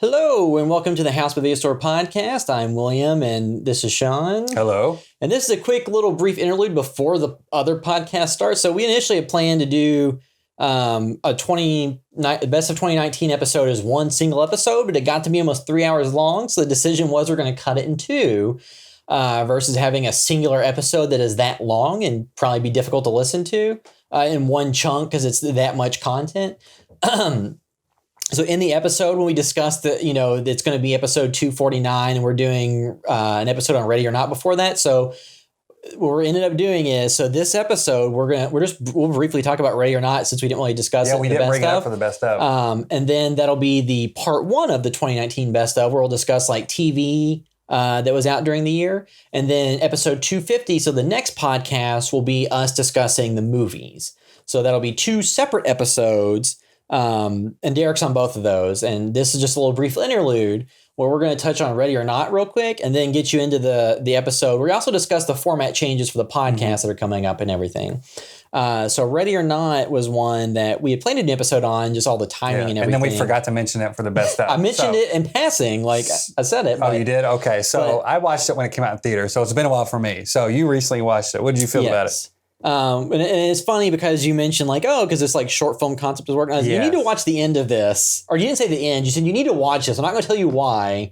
Hello, and welcome to the House by Video Store podcast. I'm William, and this is Sean. Hello. And this is a quick little brief interlude before the other podcast starts. So we initially had planned to do best of 2019 episode as one single episode, but it got to be almost 3 hours long. So the decision was we're going to cut it in two versus having a singular episode that is that long and probably be difficult to listen to in one chunk because it's that much content. So in the episode, when we discussed that, it's going to be episode 249 and we're doing an episode on Ready or Not before that. So what we ended up doing is, so this episode, we'll briefly talk about Ready or Not since we didn't really discuss it. Yeah, we didn't bring it up for the best of. And then that'll be the part one of the 2019 best of, where we'll discuss like TV that was out during the year. And then episode 250, so the next podcast will be us discussing the movies. So that'll be two separate episodes. And Derek's on both of those. And this is just a little brief interlude where we're going to touch on Ready or Not real quick and then get you into the episode. We also discuss the format changes for the podcast that are coming up and everything. So Ready or Not was one that we had planned an episode on, just all the timing and everything. And then we forgot to mention it for the best of. I mentioned it in passing, like I said it. Oh, you did? Okay. So I watched it when it came out in theater. So it's been a while for me. So you recently watched it. What did you feel about it? And it's funny because you mentioned because this like short film concept is working. You need to watch the end of this, or you didn't say the end. You said you need to watch this. I'm not going to tell you why.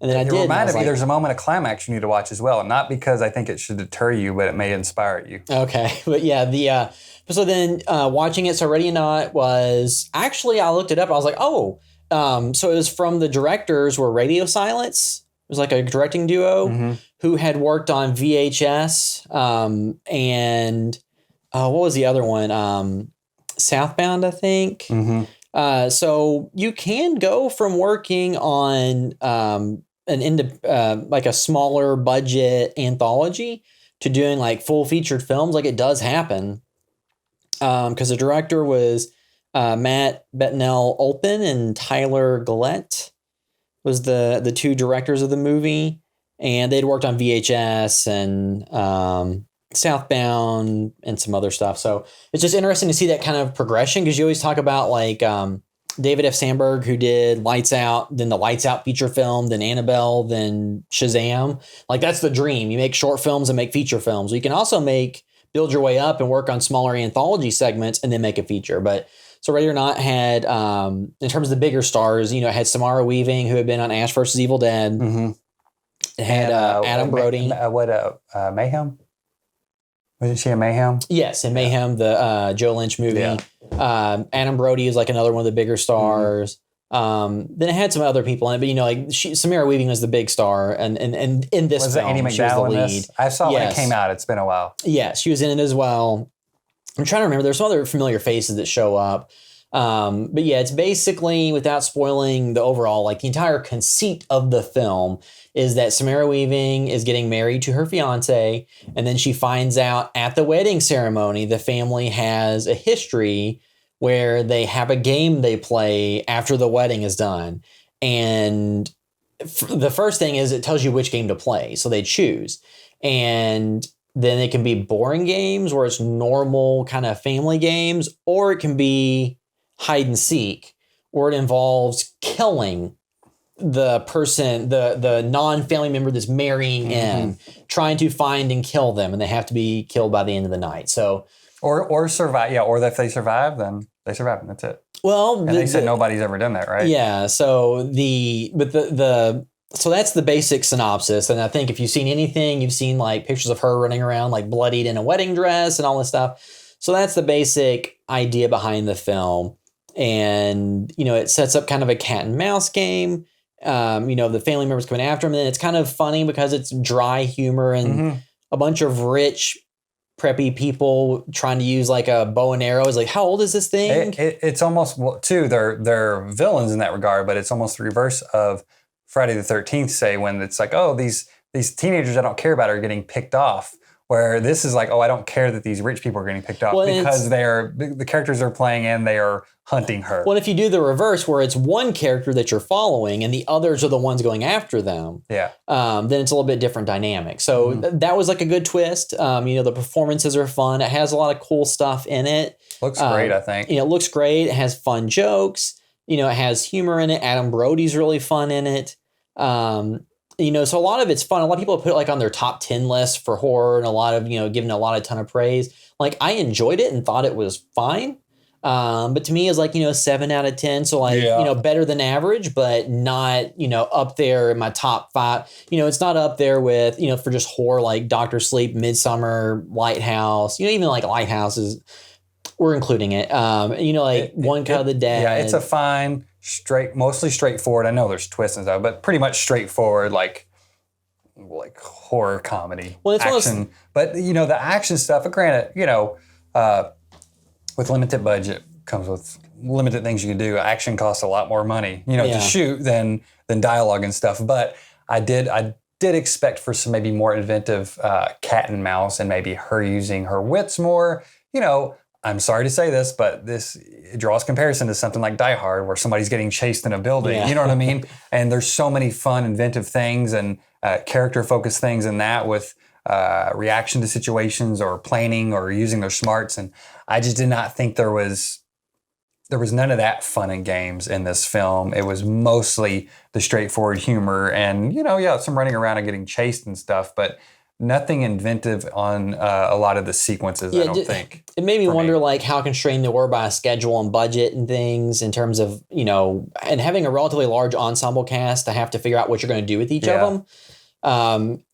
And then I did. It reminded me there's a moment of climax you need to watch as well. Not because I think it should deter you, but it may inspire you. Okay, but yeah, so then watching it, so Ready or Not was actually, I looked it up. I was like, so it was from the directors were Radio Silence. It was like a directing duo who had worked on VHS and what was the other one? Southbound, I think. So you can go from working on like a smaller budget anthology to doing like full featured films. Like it does happen because the director was Matt Bettinell-Olpin and Tyler Gillette was the two directors of the movie, and they'd worked on VHS and Southbound and some other stuff. So it's just interesting to see that kind of progression because you always talk about like David F. Sandberg, who did Lights Out, then the Lights Out feature film, then Annabelle, then Shazam. Like that's the dream. You make short films and make feature films. You can also build your way up and work on smaller anthology segments and then make a feature. But so Ready or Not had, in terms of the bigger stars, it had Samara Weaving, who had been on Ash vs. Evil Dead. It had Adam Brody. Mayhem? Wasn't she in Mayhem? Yes, in Mayhem, the Joe Lynch movie. Yeah. Adam Brody is like another one of the bigger stars. Then it had some other people in it, but Samara Weaving was the big star, and in this was film, Andy McDowell she was the lead. In this? I saw when it came out. It's been a while. Yeah, she was in it as well. I'm trying to remember. There's some other familiar faces that show up. But yeah, it's basically, without spoiling the overall, like the entire conceit of the film is that Samara Weaving is getting married to her fiance, and then she finds out at the wedding ceremony the family has a history where they have a game they play after the wedding is done. And the first thing is it tells you which game to play, so they choose. And then it can be boring games where it's normal kind of family games, or it can be hide and seek, where it involves killing the person, the non-family member that's marrying in, trying to find and kill them, and they have to be killed by the end of the night. So, or survive, or if they survive, then they survive, and that's it. Well, and they said nobody's ever done that, right? Yeah. So so that's the basic synopsis. And I think if you've seen anything, you've seen like pictures of her running around like bloodied in a wedding dress and all this stuff. So that's the basic idea behind the film. And, it sets up kind of a cat and mouse game. The family members coming after him. And then it's kind of funny because it's dry humor and a bunch of rich, preppy people trying to use like a bow and arrow. It's like, how old is this thing? It's almost, they're villains in that regard, but it's almost the reverse of Friday the 13th, say, when it's like, oh, these teenagers I don't care about are getting picked off. Where this is like, oh, I don't care that these rich people are getting picked off because the characters they're playing in, they are hunting her. Well, if you do the reverse, where it's one character that you're following and the others are the ones going after them, then it's a little bit different dynamic. So that was like a good twist. The performances are fun. It has a lot of cool stuff in it. Looks great, I think. It looks great. It has fun jokes. it has humor in it. Adam Brody's really fun in it. So a lot of it's fun. A lot of people put it like on their top 10 list for horror, and a lot of, giving a ton of praise. Like, I enjoyed it and thought it was fine. But to me, it's like, 7 out of 10. So like, better than average, but not, up there in my top 5. It's not up there with, for just horror, like Dr. Sleep, Midsummer, Lighthouse, even like Lighthouse is, we're including it. One Cut of the Dead. Yeah, it's a fine, mostly straightforward. I know there's twists and stuff, but pretty much straightforward, like horror comedy. Well, it's action. But, the action stuff, granted, with limited budget comes with limited things you can do. Action costs a lot more money, to shoot than dialogue and stuff. But I did expect for some maybe more inventive cat and mouse, and maybe her using her wits more. I'm sorry to say this, but it draws comparison to something like Die Hard, where somebody's getting chased in a building. Yeah. You know what I mean? And there's so many fun, inventive things and character-focused things in that, with reaction to situations or planning or using their smarts. And I just did not think there was none of that fun and games in this film. It was mostly the straightforward humor and, some running around and getting chased and stuff, but nothing inventive on a lot of the sequences, I don't think. It made me wonder, like, how constrained they were by a schedule and budget and things in terms of, and having a relatively large ensemble cast to have to figure out what you're going to do with each of them.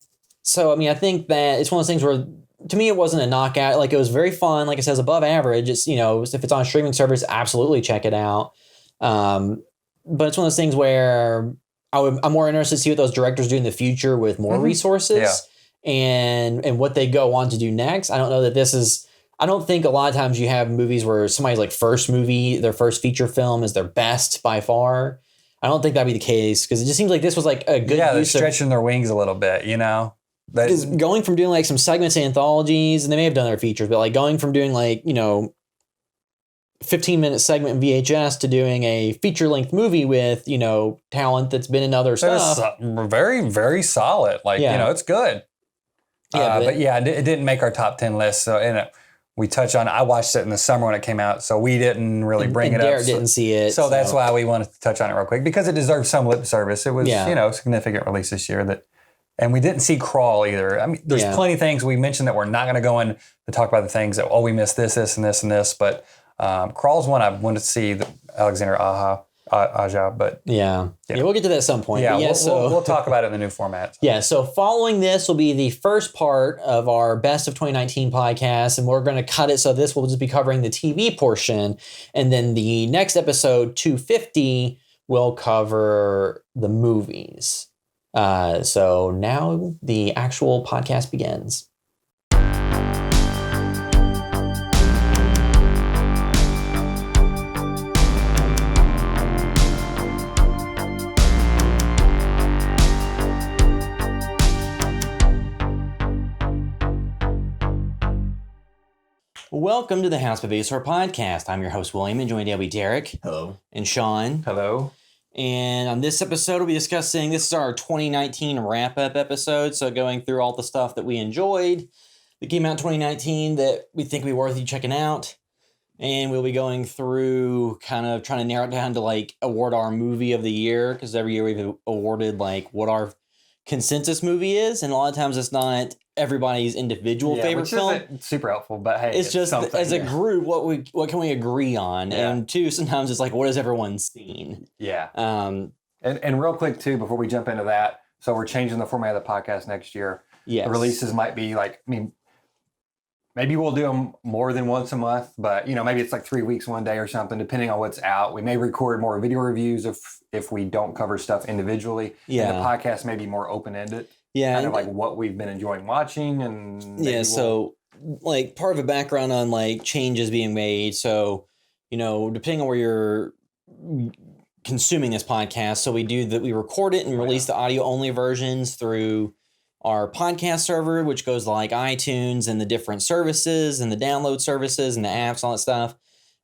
So, I think that it's one of those things where, to me, it wasn't a knockout. Like, it was very fun. Like I said, it's above average. It's, if it's on a streaming service, absolutely check it out. But it's one of those things where I'm more interested to see what those directors do in the future with more resources and what they go on to do next. I don't know that I don't think a lot of times you have movies where somebody's like first movie, their first feature film is their best by far. I don't think that'd be the case, because it just seems like this was like a good they're stretching their wings a little bit, Because going from doing like some segments and anthologies, and they may have done their features, but like going from doing like, 15-minute segment in VHS to doing a feature-length movie with, talent that's been in other stuff. Very, very solid. Like, it's good. Yeah, it didn't make our top 10 list. So, we touch on, I watched it in the summer when it came out, so we didn't really bring it up. Derek didn't see it. So that's why we wanted to touch on it real quick, because it deserves some lip service. It was, a significant release this year and we didn't see Crawl either. There's plenty of things we mentioned that we're not going to go in to talk about, the things that, we missed this, and this, and this. But Crawl's one I wanted to see, Alexander Aja. But we'll get to that at some point. Yeah, we'll talk about it in the new format. Yeah, so following this will be the first part of our Best of 2019 podcast, and we're going to cut it so this will just be covering the TV portion. And then the next episode, 250, will cover the movies. So now the actual podcast begins. Welcome to the House of Acer podcast. I'm your host, William, and joined today by Derek. Hello. And Sean. Hello. And on this episode, we'll be discussing, this is our 2019 wrap-up episode, so going through all the stuff that we enjoyed that came out in 2019 that we think would be worth you checking out. And we'll be going through kind of trying to narrow it down to like award our movie of the year, because every year we've awarded like what our consensus movie is, and a lot of times it's not everybody's individual favorite film. Isn't super helpful, but hey, it's just as a group, what can we agree on? Yeah. And two, sometimes it's like, what has everyone seen? Yeah. And real quick too, before we jump into that, so we're changing the format of the podcast next year. Yes. The releases might be like, maybe we'll do them more than once a month, but maybe it's like 3 weeks one day or something, depending on what's out. We may record more video reviews if we don't cover stuff individually. Yeah. And the podcast may be more open-ended. Yeah. Kind of like what we've been enjoying watching, and so like part of a background on like changes being made. So, depending on where you're consuming this podcast, so we record it and release the audio only versions through our podcast server, which goes to like iTunes and the different services and the download services and the apps, all that stuff.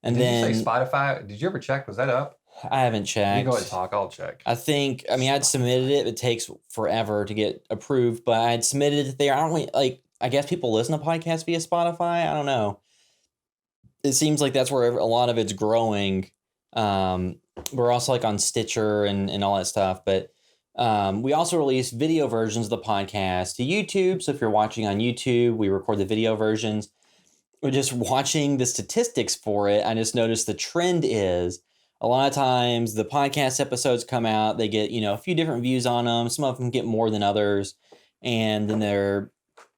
And Did you say Spotify? Did you ever check? Was that up? I haven't checked. You go ahead and talk. I'll check. I think, I'd submitted it. It takes forever to get approved, but I'd submitted it there. I guess people listen to podcasts via Spotify. I don't know. It seems like that's where a lot of it's growing. we're also like on Stitcher and all that stuff. But we also release video versions of the podcast to YouTube. So if you're watching on YouTube, we record the video versions. We're just watching the statistics for it. I just noticed the trend is a lot of times the podcast episodes come out, they get, a few different views on them. Some of them get more than others, and then they're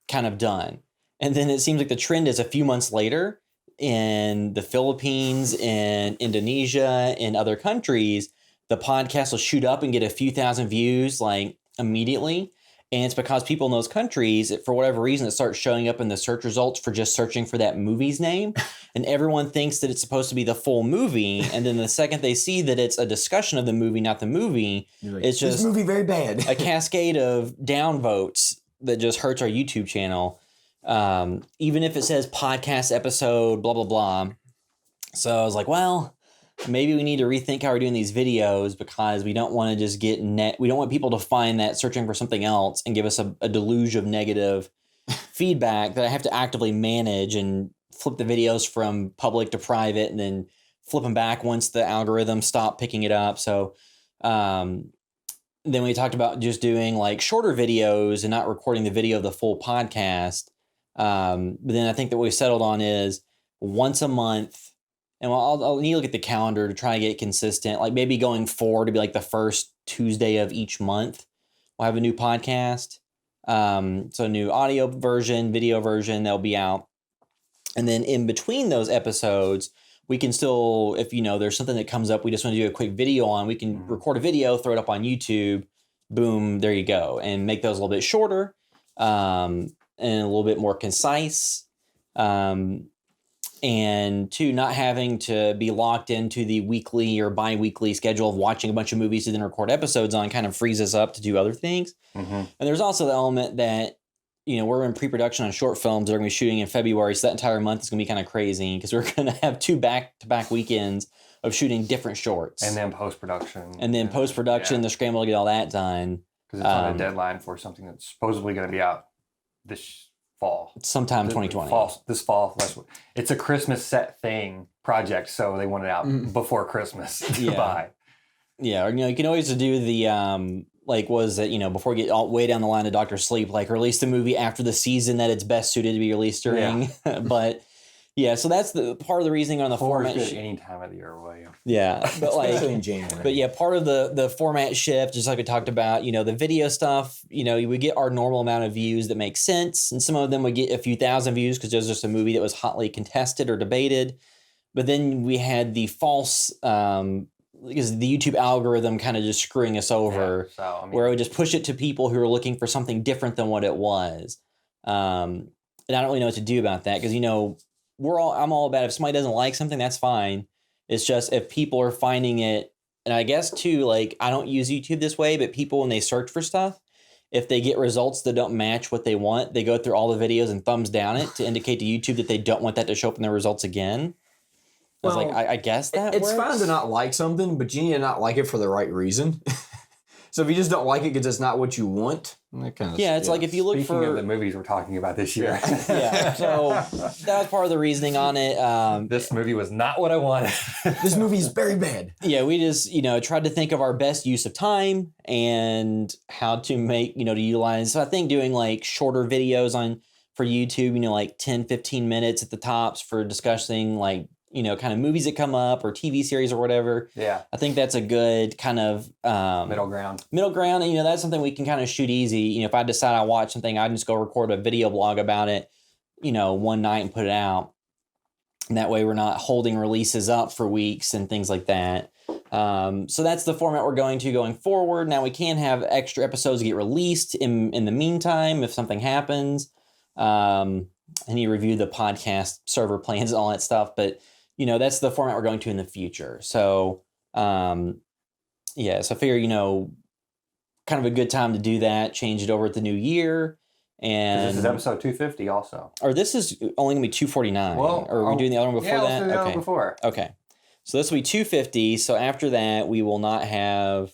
kind of done. And then it seems like the trend is a few months later in the Philippines and Indonesia and other countries, the podcast will shoot up and get a few thousand views like immediately. And it's because people in those countries, for whatever reason, it starts showing up in the search results for just searching for that movie's name. And everyone thinks that it's supposed to be the full movie. And then the second they see that it's a discussion of the movie, not the movie, like, it's just this movie very bad. a cascade of downvotes that just hurts our YouTube channel. Even if it says podcast episode, blah, blah, blah. So I was like, well, maybe we need to rethink how we're doing these videos, because we don't want to just we don't want people to find that searching for something else and give us a deluge of negative feedback that I have to actively manage and flip the videos from public to private and then flip them back once the algorithm stop picking it up. So, then we talked about just doing like shorter videos and not recording the video of the full podcast. But then I think that what we settled on is once a month. And I'll need to look at the calendar to try to get consistent. Like maybe going forward to be like the first Tuesday of each month, we'll have a new podcast. So new audio version, video version, they'll be out. And then in between those episodes, we can still, if there's something that comes up, we just want to do a quick video on, we can record a video, throw it up on YouTube, boom, there you go. And make those a little bit shorter and a little bit more concise. And two, not having to be locked into the weekly or bi-weekly schedule of watching a bunch of movies and then record episodes on kind of frees us up to do other things. Mm-hmm. And there's also the element that, we're in pre-production on short films that are going to be shooting in February. So that entire month is going to be kind of crazy because we're going to have 2 back-to-back weekends of shooting different shorts. And then post-production. The scramble to get all that done. Because it's on a deadline for something that's supposedly going to be out this fall. Sometime 2020. This fall. It's a Christmas set thing project, so they want it out before Christmas to buy. Yeah, or you can always do the before we get all way down the line of Dr. Sleep, like release the movie after the season that it's best suited to be released during. Yeah. But yeah, so that's the part of the reasoning on the format. Any time of the year, will you? Yeah, but especially in January. But yeah, part of the format shift, just like we talked about, the video stuff. We get our normal amount of views that make sense, and some of them would get a few thousand views because there's just a movie that was hotly contested or debated. But then we had the false, because the YouTube algorithm kind of just screwing us over, where it would just push it to people who are looking for something different than what it was. And I don't really know what to do about that because I'm all about if somebody doesn't like something, that's fine. It's just if people are finding it, and I guess too, like I don't use YouTube this way, but people when they search for stuff, if they get results that don't match what they want, they go through all the videos and thumbs down it to indicate to YouTube that they don't want that to show up in their results again. I was like, I guess that it's works. fine to not like something, but you need to not like it for the right reason. So if you just don't like it because it's not what you want, that kind of it's like if you look Speaking of the movies we're talking about this year. Yeah, so that was part of the reasoning on it. This movie was not what I wanted. This movie is very bad. Yeah, we just, tried to think of our best use of time and how to make, to utilize. So I think doing like shorter videos for YouTube, like 10, 15 minutes at the tops for discussing like, kind of movies that come up or TV series or whatever. Yeah. I think that's a good kind of middle ground. And, that's something we can kind of shoot easy. If I decide I watch something, I can just go record a video blog about it, one night and put it out. And that way we're not holding releases up for weeks and things like that. So that's the format we're going forward. Now we can have extra episodes get released in the meantime if something happens. And you review the podcast server plans and all that stuff, but that's the format we're going to in the future. So, so I figure, kind of a good time to do that, change it over at the new year. And this is episode 250 also. Or this is only going to be 249. Well, or are we doing the other one before that? Let's do the other one before. Okay. So this will be 250. So after that, we will not have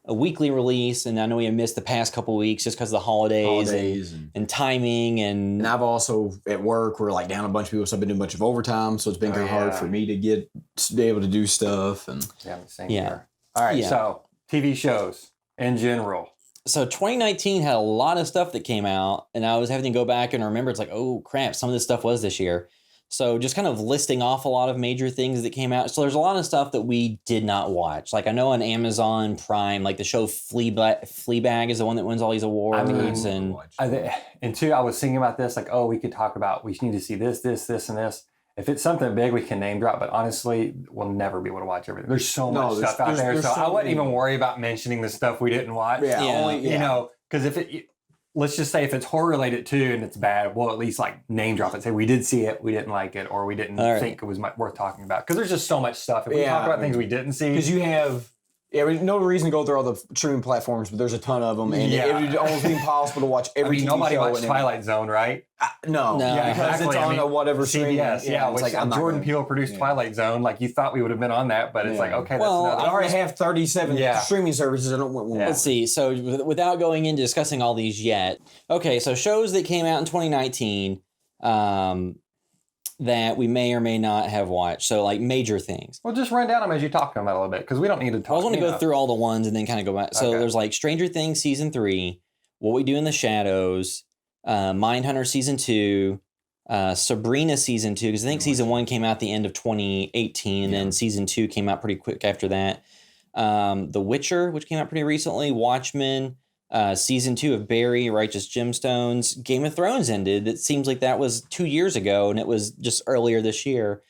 a weekly release, and I know we have missed the past couple weeks just because of the holidays and timing. And I've also, at work, we're like down a bunch of people, so I've been doing a bunch of overtime, so it's been kind of hard for me to be able to do stuff. And same here. All right, Yeah. so TV shows in general. So 2019 had a lot of stuff that came out, and I was having to go back and remember, it's like, oh crap, some of this stuff was this year. So just kind of listing off a lot of major things that came out. So there's a lot of stuff that we did not watch. Like I know on Amazon Prime, like the show Fleabag is the one that wins all these awards. And two, I was thinking about this, like, we could talk about, we need to see this, and this. If it's something big, we can name drop, but honestly, we'll never be able to watch everything. There's so much stuff out there, so I wouldn't even worry about mentioning the stuff we didn't watch. You know, because let's just say if it's horror related too and it's bad, we'll at least like name drop it, say we did see it, we didn't like it, or we didn't think it was worth talking about. Because there's just so much stuff. If we talk about things we didn't see, because you have. Yeah, no reason to go through all the streaming platforms, but there's a ton of them, and it would almost be impossible to watch every TV nobody show. watched Twilight Zone, right? No, because it's on a whatever streaming. CBS, it's like Jordan Peele produced Twilight Zone. Like you thought we would have been on that, but it's like, okay, that's another. I already have 37 streaming services. I don't want one. Let's see. So without going into discussing all these yet, okay, so shows that came out in 2019, that we may or may not have watched. So like major things. Well, just run down them as you talk about a little bit, because we don't need to talk. I was going to go through all the ones and then kind of go back. So there's like Stranger Things season 3, What We Do in the Shadows, Mindhunter season 2, Sabrina season 2, because I think season 1 came out the end of 2018, and then season 2 came out pretty quick after that. The Witcher, which came out pretty recently, Watchmen, season 2 of Barry, Righteous Gemstones. Game of Thrones ended. It seems like that was 2 years ago, and it was just earlier this year.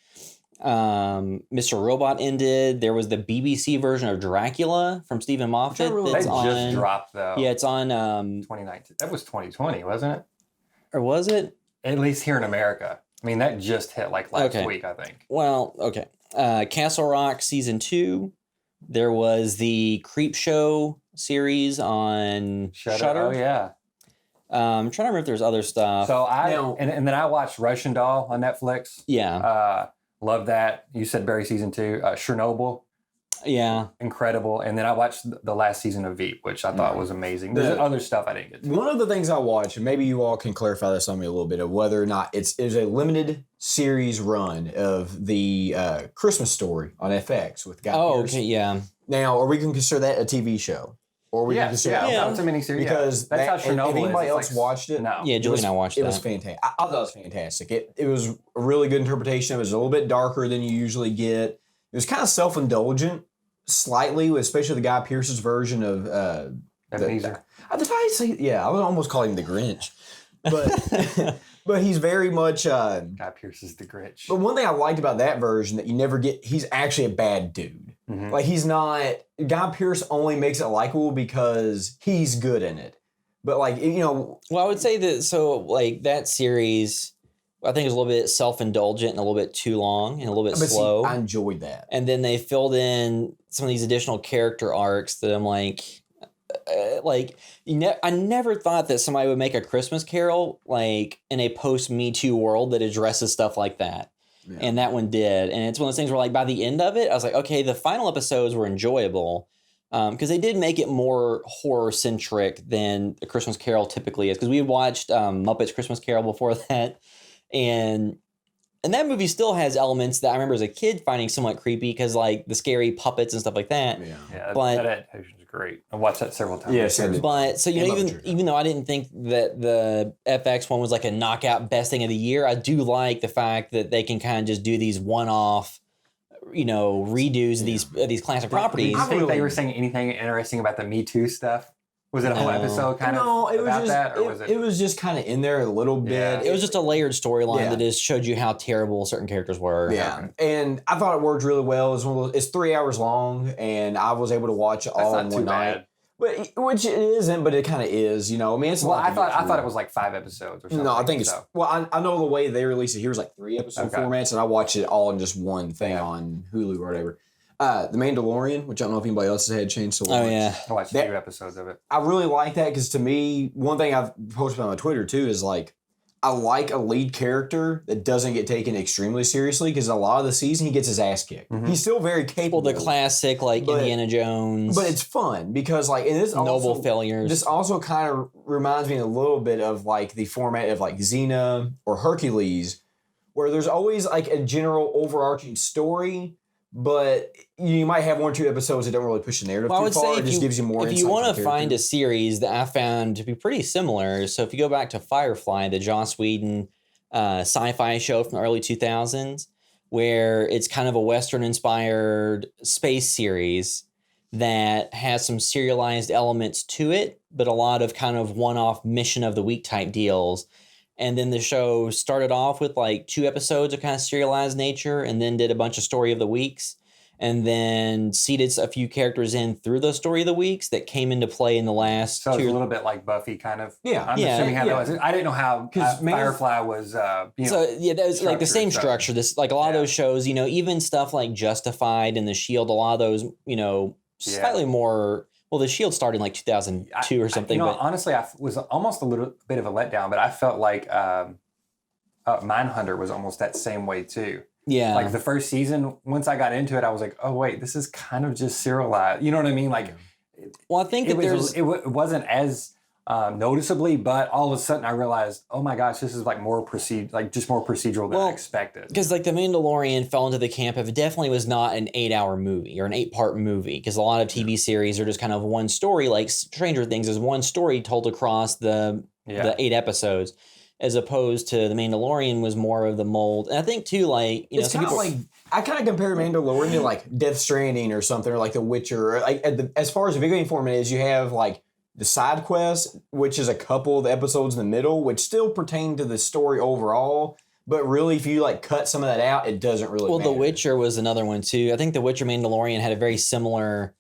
Mr. Robot ended. There was the BBC version of Dracula from Stephen Moffat. That's just dropped, though. Yeah, it's on... 2019. That was 2020, wasn't it? Or was it? At least here in America. I mean, that just hit like last week, I think. Well, okay. Castle Rock season 2. There was the Creep Show series on Shudder. Oh, yeah. I'm trying to remember if there's other stuff. So and then I watched Russian Doll on Netflix. Yeah. Love that. You said Barry season 2. Chernobyl. Yeah. Incredible. And then I watched the last season of Veep, which I thought was amazing. There's other stuff I didn't get to. One of the things I watched, and maybe you all can clarify this on me a little bit, of whether or not it's a limited series run of the Christmas Story on FX with Guy Pearce. Okay, yeah. Now, are we going to consider that a TV show? Or we can consider that it's a miniseries. Because that's how Chernobyl if anybody is. else watched it? No. Yeah, Julie and I watched it. It was fantastic. I thought it was fantastic. It was a really good interpretation. It was a little bit darker than you usually get. It was kind of self-indulgent, slightly, especially the Guy Pearce's version of Ebenezer. I would almost call him the Grinch. But but he's very much Guy Pearce is the Grinch. But one thing I liked about that version that you never get, he's actually a bad dude. Mm-hmm. Like he's not, Guy Pearce only makes it likable because he's good in it. But like, Well, I would say that, so like that series, I think is a little bit self-indulgent and a little bit too long and a little bit slow. See, I enjoyed that. And then they filled in some of these additional character arcs that I'm like, I never thought that somebody would make a Christmas Carol like in a post-Me Too world that addresses stuff like that. Yeah. And that one did. And it's one of those things where like by the end of it, I was like, okay, the final episodes were enjoyable because they did make it more horror-centric than a Christmas Carol typically is. Because we had watched Muppets Christmas Carol before that. And that movie still has elements that I remember as a kid finding somewhat creepy because like the scary puppets and stuff like that. Yeah, that adaptation is great. I watched that several times. Yes, but so even though I didn't think that the FX one was like a knockout best thing of the year, I do like the fact that they can kind of just do these one-off, redos of these classic properties. Do you think they were saying anything interesting about the Me Too stuff? Was it a whole episode it was just kind of in there a little bit. Yeah. It was just a layered storyline that just showed you how terrible certain characters were. Yeah, and I thought it worked really well. It's 3 hours long, and I was able to watch it all in one night. But which it isn't, but it kind of is. It's a lot. I thought it was like 5 episodes or something. No, I think it's I know the way they release it here is like 3 episode formats, and I watched it all in just one thing on Hulu or whatever. The Mandalorian, which I don't know if anybody else has had a chance to watch. Oh, yeah. I watched 2 episodes of it. I really like that because to me, one thing I've posted on my Twitter too is like, I like a lead character that doesn't get taken extremely seriously because a lot of the season he gets his ass kicked. Mhm. He's still very capable. Well, the classic like But- Indiana Jones, But it's fun because like and this noble also, failures. This also kind of reminds me a little bit of like the format of like Xena or Hercules, where there's always like a general overarching story, but you might have 1 or 2 episodes that don't really push the narrative Well, I too would far. say It just gives you more. if insight you to want the to find a character. series that I found to be pretty similar, so if you go back to Firefly, the Joss Whedon sci-fi show from the early 2000s, where it's kind of a Western-inspired space series that has some serialized elements to it, but a lot of kind of one-off mission of the week type deals. And then the show started off with like 2 episodes of kind of serialized nature and then did a bunch of story of the weeks and then seeded a few characters in through the story of the weeks that came into play in the last So it's 2 a little bit like Buffy, kind of. Yeah. I'm Yeah. assuming how Yeah. that was. I didn't know how 'Cause Firefly was. You know, So yeah, that was like the same structured, so- structure. This like a lot of Yeah. those shows, you know, even stuff like Justified and The Shield, a lot of those, you know, Yeah. slightly more. Well, The Shield started in like 2002 or something. You know, but honestly, I was almost a little bit of a letdown, but I felt like Mindhunter was almost that same way too. yeah, Like the first season, once I got into it, I was like, oh wait, this is kind of just serialized. You know what I mean? Like well, I think it that was. It wasn't as noticeably, but all of a sudden I realized, oh my gosh, this is like more procedural than Well, I expected. because like The Mandalorian fell into the camp of it definitely was not an 8-hour movie or an 8-part movie, because a lot of TV series are just kind of one story, like Stranger Things is one story told across the 8 episodes, as opposed to The Mandalorian was more of the mold. And I think too, like, you know, It's some kind of people like I kind of compare Mandalorian to like Death Stranding or something, or like The Witcher. Or like as far as the video game format is, you have like the side quest, which is a couple of the episodes in the middle, which still pertain to the story overall. But really, if you like cut some of that out, it doesn't really. Well, matter. The Witcher was another one too. I think The Witcher Mandalorian had a very similar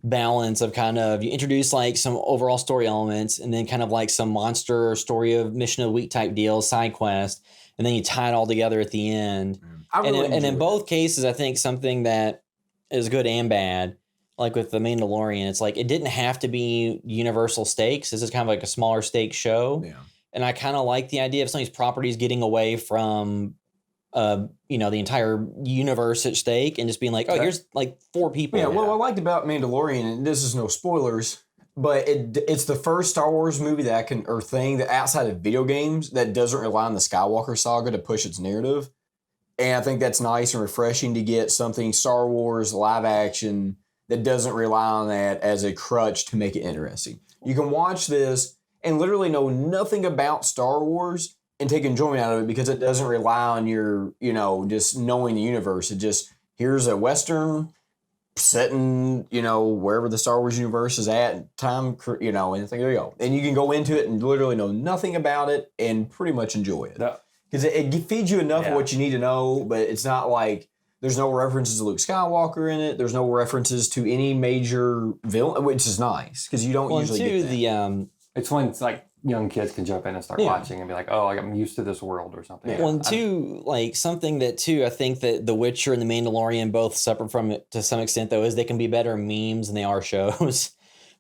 balance of kind of you introduce like some overall story elements and then kind of like some monster or story of mission of the week type deals, side quest, and then you tie it all together at the end. I really And in enjoyed both it. cases, I think something that is good and bad, like with The Mandalorian, it's like it didn't have to be universal stakes. This is kind of like a smaller stakes show. Yeah. And I kind of like the idea of some of these properties getting away from, you know, the entire universe at stake and just being like, oh, here's like 4 people. Yeah, what I liked about Mandalorian, and this is no spoilers, but it's the first Star Wars movie that I can, or thing that outside of video games that doesn't rely on the Skywalker saga to push its narrative. And I think that's nice and refreshing to get something Star Wars live action that doesn't rely on that as a crutch to make it interesting. You can watch this and literally know nothing about Star Wars and take enjoyment out of it because it doesn't rely on your, you know, just knowing the universe. It just, here's a Western set in, you know, wherever the Star Wars universe is at, time, you know, and there you go. And you can go into it and literally know nothing about it and pretty much enjoy it. Because it feeds you enough of what you need to know, but it's not like there's no references to Luke Skywalker in it. There's no references to any major villain, which is nice because you don't usually get that. It's when it's like young kids can jump in and start watching and be like, oh, like, I'm used to this world or something. Yeah. Well, and two, like something that too, I think that The Witcher and The Mandalorian both suffer from it to some extent, though, is they can be better memes than they are shows,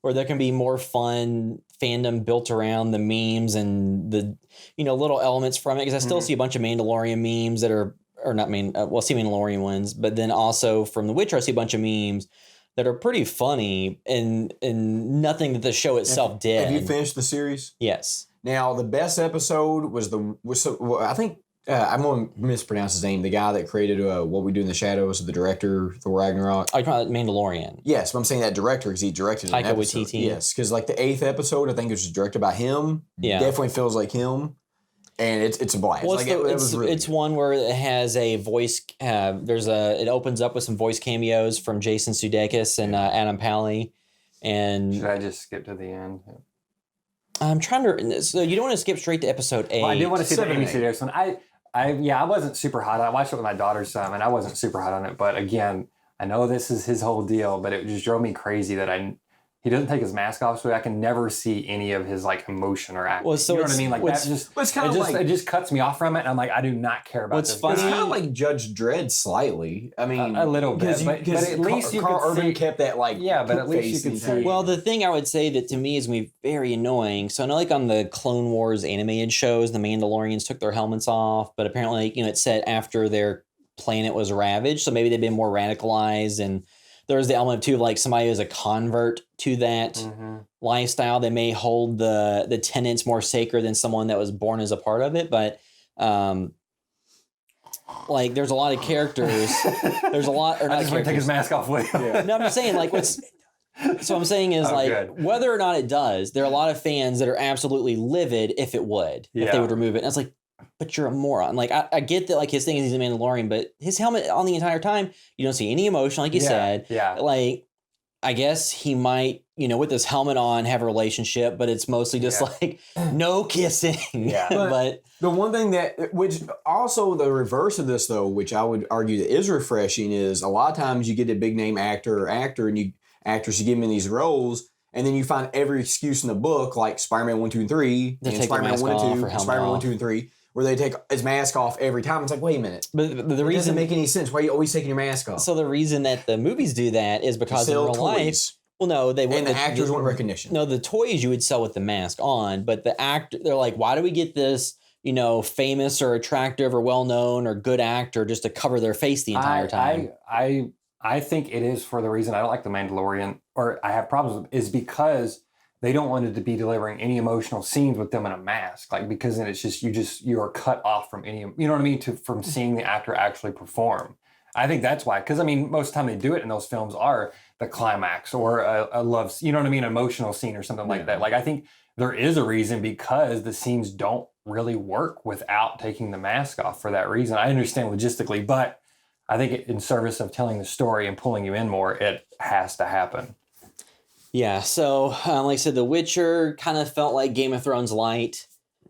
where there can be more fun fandom built around the memes and the, you know, little elements from it. Because I still see a bunch of Mandalorian memes that are, or not I see Mandalorian ones, but then also from The Witcher, I see a bunch of memes that are pretty funny and nothing that the show itself did. Have you finished the series? Yes. Now, the best episode was I think, I'm going to mispronounce his name, the guy that created What We Do in the Shadows, the director, Thor Ragnarok. I call it Mandalorian. Yes, but I'm saying that director because he directed an Taika episode. Waititi. Yes, because like the 8th episode, I think it was directed by him. Yeah. Definitely feels like him. And it's a blast. Well, like, it's one where it has a voice. It opens up with some voice cameos from Jason Sudeikis and Adam Pally, and Should I just skip to the end? I'm trying to. So you don't want to skip straight to episode 8. Well, I did want to see the 7 Amy and 8. Sedaris one. I wasn't super hot on it. I watched it with my daughter some, and I wasn't super hot on it. But again, I know this is his whole deal, but it just drove me crazy that he doesn't take his mask off, so I can never see any of his like emotion or acting. Well, so you know what I mean? Like that just it's kind of like it just cuts me off from it, and I'm like, I do not care about What's this. funny- it's kind of like Judge Dredd slightly. I mean, A little bit, but at least you Carl could Urban see. kept that like Yeah, but at least face you could the entire see- Well, the thing I would say that to me is gonna be very annoying. So I know, like on the Clone Wars animated shows, the Mandalorians took their helmets off, but apparently, it's said after their planet was ravaged, so maybe they've been more radicalized, and there's the element too of like somebody who's a convert to that Mhm. lifestyle. They may hold the tenets more sacred than someone that was born as a part of it, but like there's a lot of characters. There's a lot, or I not just want to take his characters. mask off with him. Yeah. No, I'm just saying, like, what's so I'm saying is Oh, like good. whether or not it does, there are a lot of fans that are absolutely livid if it would, if they Yeah. would remove it. And it's like, but you're a moron. Like I get that, like his thing is he's a Mandalorian, but his helmet on the entire time, you don't see any emotion, like you said. Yeah. Like, I guess he might, with this helmet on, have a relationship, but it's mostly just Yeah. like no kissing. Yeah. but The one thing which also the reverse of this though, which I would argue that is refreshing, is a lot of times you get a big name actor, and actors, you give them in these roles, and then you find every excuse in the book, like Spider-Man 1, 2, and 3, They and take their Spider-Man mask 1 off and or 2, helmet Spider-Man 1, off. 2, and 3, where they take his mask off every time. It's like, wait a minute. the It doesn't reason make any sense. Why are you always taking your mask off? so the reason that the movies do that is because in Sell real life, toys. well, no, they And wouldn't. the actors want recognition. No, the toys you would sell with the mask on, but the actor, they're like, why do we get this, famous or attractive or well known or good actor just to cover their face the entire time? I think it is for the reason I don't like The Mandalorian, or I have problems with, is because they don't want it to be delivering any emotional scenes with them in a mask. Like, because then it's you are cut off from any, you know what I mean, from seeing the actor actually perform. I think that's why, because I mean, most of the time they do it in those films are the climax or a love, you know what I mean, emotional scene or something like that. Like, I think there is a reason, because the scenes don't really work without taking the mask off for that reason. I understand logistically, but I think in service of telling the story and pulling you in more, it has to happen. Yeah, so like I said, The Witcher kind of felt like Game of Thrones light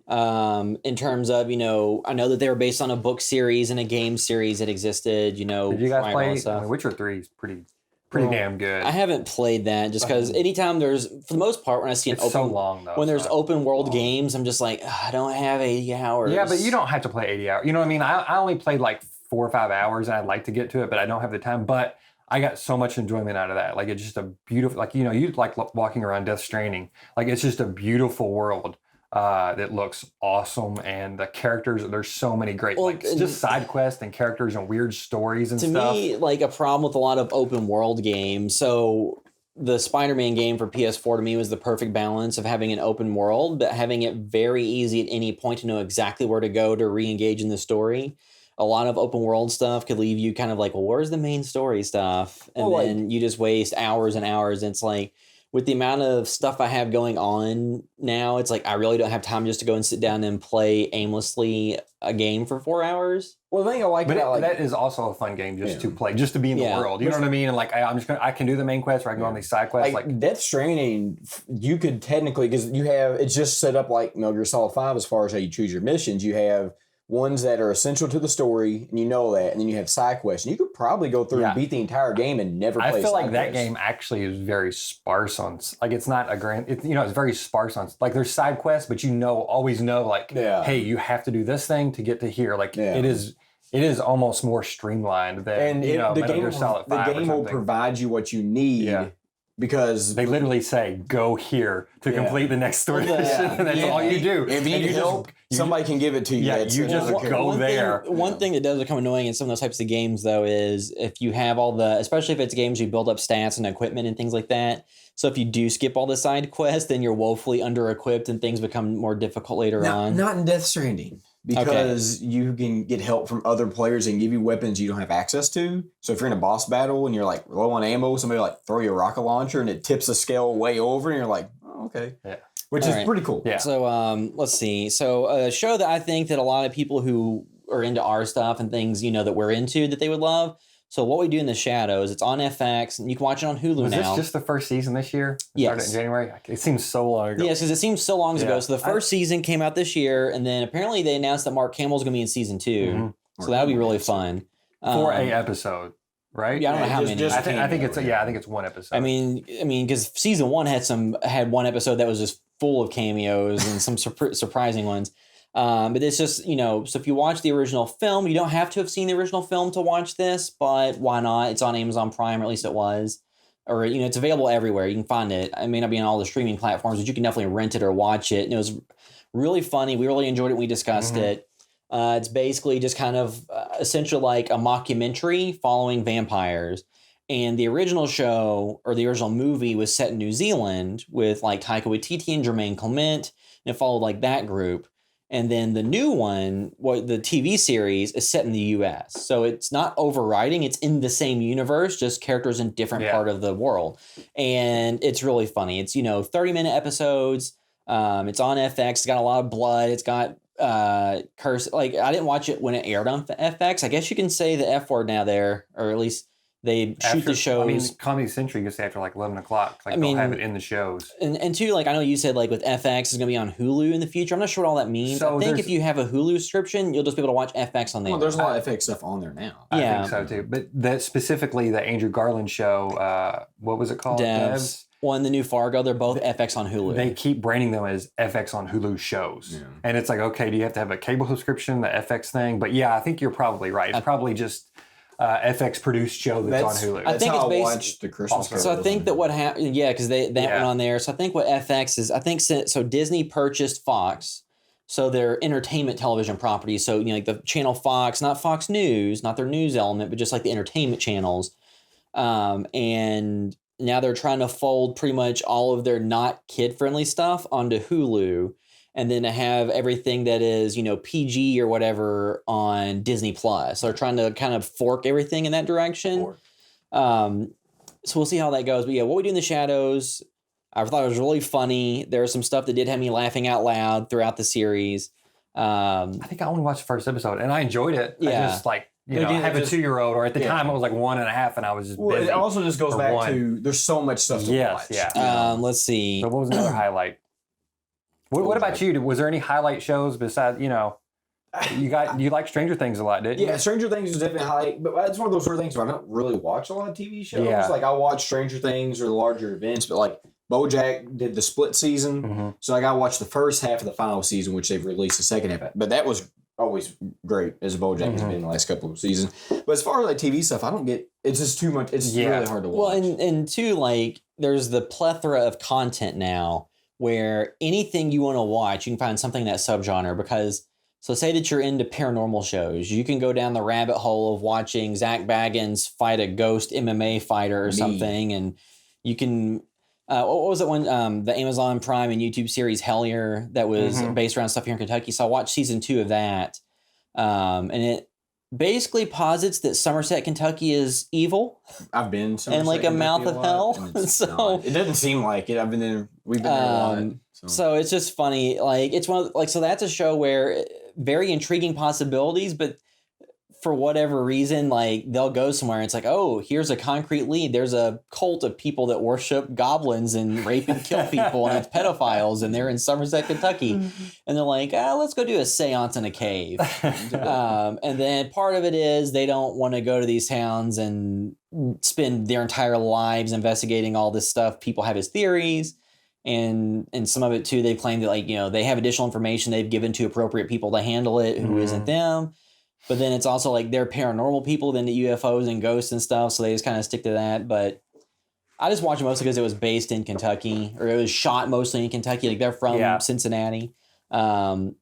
in terms of, I know that they were based on a book series and a game series that existed, Did you guys prior to all play? that stuff. I mean, Witcher 3 is pretty damn good. I haven't played that just because anytime there's, for the most part, when I see an it's open, so long though. when there's so. open world games, I'm just like, I don't have 80 hours. Yeah, but you don't have to play 80 hours. You know what I mean? I only played like 4 or 5 hours, and I'd like to get to it, but I don't have the time. But I got so much enjoyment out of that. Like, it's just a beautiful, like, you like walking around Death Stranding. Like, it's just a beautiful world that looks awesome, and the characters, there's so many great, Well, like, just side quests and characters and weird stories and to stuff. me, like a problem with a lot of open world games. So the Spider-Man game for PS4 to me was the perfect balance of having an open world, but having it very easy at any point to know exactly where to go to re-engage in the story. A lot of open world stuff could leave you kind of like, well, where's the main story stuff? And Well, then you just waste hours and hours. And it's like, with the amount of stuff I have going on now, it's like I really don't have time just to go and sit down and play aimlessly a game for 4 hours. Well, the thing I like But about that is also a fun game just Yeah. to play, just to be in the Yeah. world. You know what I mean? And like, I can do the main quest, or I can go on these side quests. like Death Stranding, you could technically, because it's just set up like Metal Gear Solid 5 as far as how you choose your missions. You have ones that are essential to the story, and you know that, and then you have side quests. And you could probably go through Yeah. and beat the entire game and never play I feel side like that quests. game actually is very sparse on, like, it's not a grand, it's very sparse on, like, there's side quests, but always know, like, Yeah. hey, you have to do this thing to get to here. Like, Yeah. it is almost more streamlined than, And the the Metal game, Gear Solid 5 the or game will something. provide you what you need Yeah. because They literally say, go here to Yeah. complete the next story Well, mission, and that's Yeah. all you do. if you And need help, somebody can give it to you. Yeah, That's you it. just Okay. go there. One thing that does become annoying in some of those types of games, though, is if you have especially if it's games you build up stats and equipment and things like that. So if you do skip all the side quests, then you're woefully under-equipped and things become more difficult later on. Not in Death Stranding. Because you can get help from other players and give you weapons you don't have access to. So if you're in a boss battle and you're like low on ammo, somebody like throw you a rocket launcher and it tips the scale way over, and you're like, oh, okay. Yeah. Which All is right. pretty cool. Yeah. So let's see. So a show that I think that a lot of people who are into our stuff and things, that we're into, that they would love. So What We Do in the Shadows, it's on FX, and you can watch it on Hulu Was now. this just the first season this year? It Yes. started in January? It seems so long ago. Yes, because it seems so long ago. Yeah. So the first season came out this year, and then apparently they announced that Mark Hamill's going to be in season 2. Mhm. So that'll be really fun. For a episode, right? Yeah, I don't know how just- many. just- I think it's cameo, I think it's one episode. I mean, because season 1 had one episode that was just full of cameos and some surprising ones. But it's just, so if you watch the original film, you don't have to have seen the original film to watch this, but why not? It's on Amazon Prime, or at least it was. Or, it's available everywhere. You can find it. It may not be on all the streaming platforms, but you can definitely rent it or watch it. And it was really funny. We really enjoyed it when we discussed it. It's basically just kind of essentially like a mockumentary following vampires. And the original show, or the original movie, was set in New Zealand with like Taika Waititi and Jermaine Clement, and it followed like that group. And then the new one, the TV series, is set in the U.S. So it's not overriding; it's in the same universe, just characters in different part of the world. And it's really funny. It's 30-minute episodes. It's on FX. It's got a lot of blood. It's got curse. Like, I didn't watch it when it aired on FX. I guess you can say the F word now there, or at least they shoot the shows. I mean, Comedy Central gets after like 11 o'clock. Like, they'll have it in the shows. And two, like, I know you said like with FX is going to be on Hulu in the future. I'm not sure what all that means. So I think if you have a Hulu subscription, you'll just be able to watch FX on there. Well, there's a lot of FX stuff on there now. I think so too. But specifically the Andrew Garland show, what was it called? Devs. One, the new Fargo, they're both FX on Hulu. They keep branding them as FX on Hulu shows. Yeah. And it's like, okay, do you have to have a cable subscription, the FX thing? But yeah, I think you're probably right. It's probably just FX produced show that's on Hulu. I think it's based watched the Christmas So I think that what happened, because that went on there. So I think what FX is, so Disney purchased Fox, so their entertainment television properties. So like the channel Fox, not Fox News, not their news element, but just like the entertainment channels, and now they're trying to fold pretty much all of their not kid-friendly stuff onto Hulu, and then to have everything that is, PG or whatever on Disney Plus. So they're trying to kind of fork everything in that direction. So we'll see how that goes. But yeah, What We Do in the Shadows, I thought it was really funny. There was some stuff that did have me laughing out loud throughout the series. I think I only watched the first episode, and I enjoyed it. Yeah. I just like... I have a 2-year-old, or at the time I was like 1.5, and I was just busy. It also just goes back to there's so much stuff to watch. Yeah. Let's see. So what was another highlight? What about you? Was there any highlight shows besides, you like Stranger Things a lot, didn't you? Yeah, Stranger Things is definitely highlight, but it's one of those weird things where I don't really watch a lot of TV shows. Yeah. Like I watch Stranger Things or the larger events, but like BoJack did the split season, so like I watched the first half of the final season, which they've released the second half. But that was always great as BoJack has been in the last couple of seasons. But as far as like TV stuff, I don't get. It's just too much. It's really hard to watch. Well, and two, like there's the plethora of content now where anything you want to watch, you can find something in that subgenre. Because so say that you're into paranormal shows, you can go down the rabbit hole of watching Zach Baggins fight a ghost MMA fighter or something, and you can. What was it one? The Amazon Prime and YouTube series Hellier that was based around stuff here in Kentucky. So I watched season 2 of that, and it basically posits that Somerset, Kentucky is evil. I've been and like a mouth of hell. So it doesn't seem like it. I've been there. We've been there a lot. So it's just funny. Like it's one of like so that's a show where very intriguing possibilities, but for whatever reason, like they'll go somewhere and it's like, oh, here's a concrete lead. There's a cult of people that worship goblins and rape and kill people and it's pedophiles and they're in Somerset, Kentucky. And they're like, let's go do a seance in a cave. And then part of it is they don't want to go to these towns and spend their entire lives investigating all this stuff. People have as theories. And some of it too, they claim that like, they have additional information they've given to appropriate people to handle it who isn't them. But then it's also like they're paranormal people than the UFOs and ghosts and stuff. So they just kind of stick to that. But I just watched it mostly because it was based in Kentucky or it was shot mostly in Kentucky. Like they're from Cincinnati. And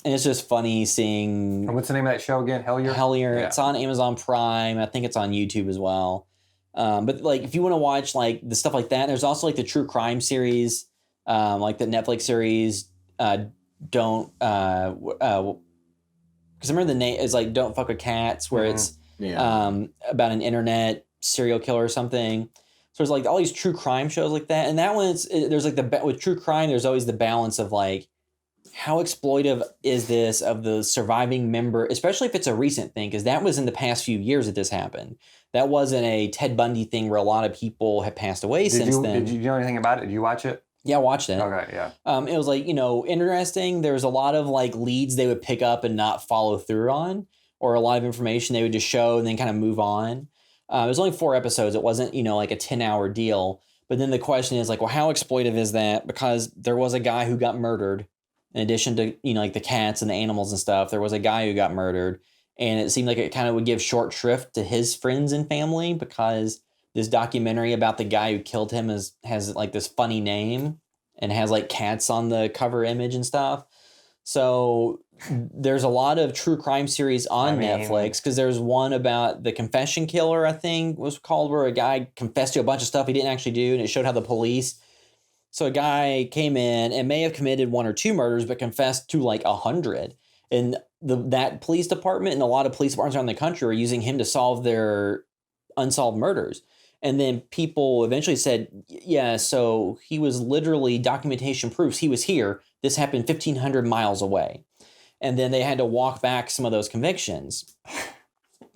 it's just funny seeing. And what's the name of that show again? Hellier? Hellier. Yeah. It's on Amazon Prime. I think it's on YouTube as well. But like if you want to watch like the stuff like that, there's also like the true crime series, like the Netflix series. Because I remember the name is like "Don't Fuck with Cats," where it's about an internet serial killer or something. So there's like all these true crime shows like that, and that one there's like with true crime, there's always the balance of like how exploitive is this of the surviving member, especially if it's a recent thing, because that was in the past few years that this happened. That wasn't a Ted Bundy thing where a lot of people have passed away since then. Did you know anything about it? Did you watch it? Yeah, I watched it. Okay, yeah. It was like, interesting. There's a lot of like leads they would pick up and not follow through on, or a lot of information they would just show and then kind of move on. It was only 4 episodes. It wasn't, like a 10-hour deal. But then the question is like, well, how exploitive is that? Because there was a guy who got murdered. In addition to, like the cats and the animals and stuff, there was a guy who got murdered. And it seemed like it kind of would give short shrift to his friends and family because this documentary about the guy who killed him has like this funny name and has like cats on the cover image and stuff. So there's a lot of true crime series on Netflix because there's one about the confession killer, I think was called, where a guy confessed to a bunch of stuff he didn't actually do, and it showed how the police. So a guy came in and may have committed 1 or 2 murders, but confessed to like 100. And that police department and a lot of police departments around the country are using him to solve their unsolved murders. And then people eventually said, yeah, so he was literally documentation proofs. He was here. This happened 1,500 miles away. And then they had to walk back some of those convictions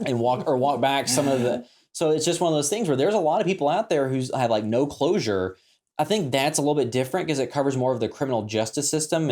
and walk back some of the. So it's just one of those things where there's a lot of people out there who's had like no closure. I think that's a little bit different because it covers more of the criminal justice system.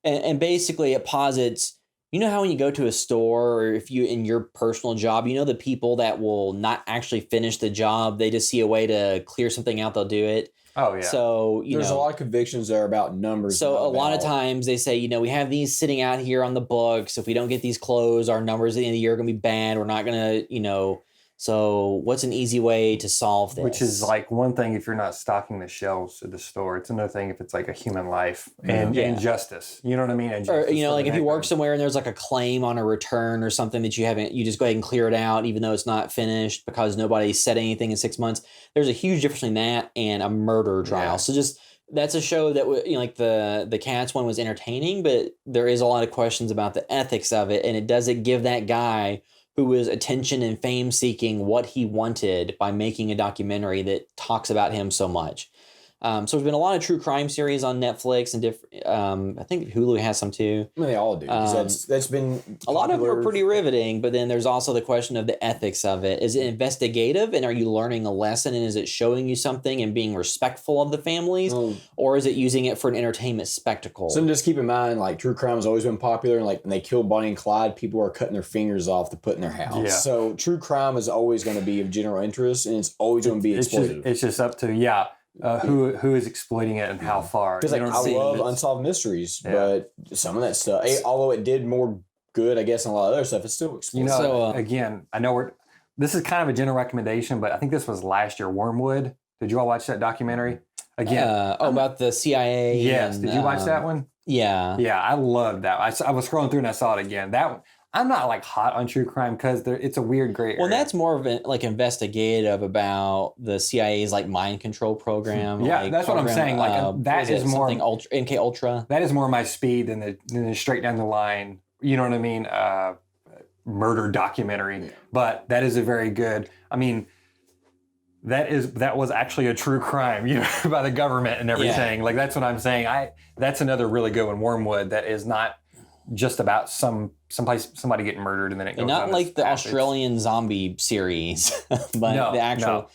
And basically it posits, how when you go to a store or if you in your personal job, the people that will not actually finish the job, they just see a way to clear something out, they'll do it. Oh, yeah. So, there's a lot of convictions there about numbers. So a lot of times they say, we have these sitting out here on the books. If we don't get these closed, our numbers at the end of the year are going to be bad. We're not going to, so what's an easy way to solve this? Which is like one thing if you're not stocking the shelves at the store. It's another thing if it's like a human life and injustice. You know what I mean? Or, like if you work somewhere and there's like a claim on a return or something that you just go ahead and clear it out even though it's not finished because nobody said anything in 6 months. There's a huge difference between that and a murder trial. Yeah. So that's a show that, like the Cats one was entertaining, but there is a lot of questions about the ethics of it. And does it give that guy who was attention and fame seeking what he wanted by making a documentary that talks about him so much. So there's been a lot of true crime series on Netflix and different. I think Hulu has some too. I mean, they all do. That's been popular. A lot of them are pretty riveting, but then there's also the question of the ethics of it. Is it investigative, and are you learning a lesson, and is it showing you something and being respectful of the families, or is it using it for an entertainment spectacle? So just keep in mind, like true crime has always been popular, and like when they killed Bonnie and Clyde, people are cutting their fingers off to put in their house. Yeah. So true crime is always going to be of general interest, and it's always going to be exploitative. It's just up to who is exploiting it and how far. Because I love unsolved mysteries, but some of that stuff, although it did more good, I guess, than a lot of other stuff, it's still exploitative. Again, I know this is kind of a general recommendation, but I think this was last year. Wormwood. Did you all watch that documentary? Again, about the CIA. Yes. Did you watch that one? Yeah. Yeah, I loved that. I was scrolling through and I saw it again. That one. I'm not like hot on true crime because it's a weird gray area. Well, that's more of like investigative about the CIA's like mind control program. Yeah, like that's what I'm saying. Like that is more MK Ultra. That is more my speed than the straight down the line. You know what I mean? Murder documentary. Yeah. But that is a very good. I mean, that was actually a true crime, by the government and everything. Yeah. Like that's what I'm saying. That's another really good one. Wormwood. That is not just about somebody getting murdered and then it goes not like the Australian zombie series, but the actual.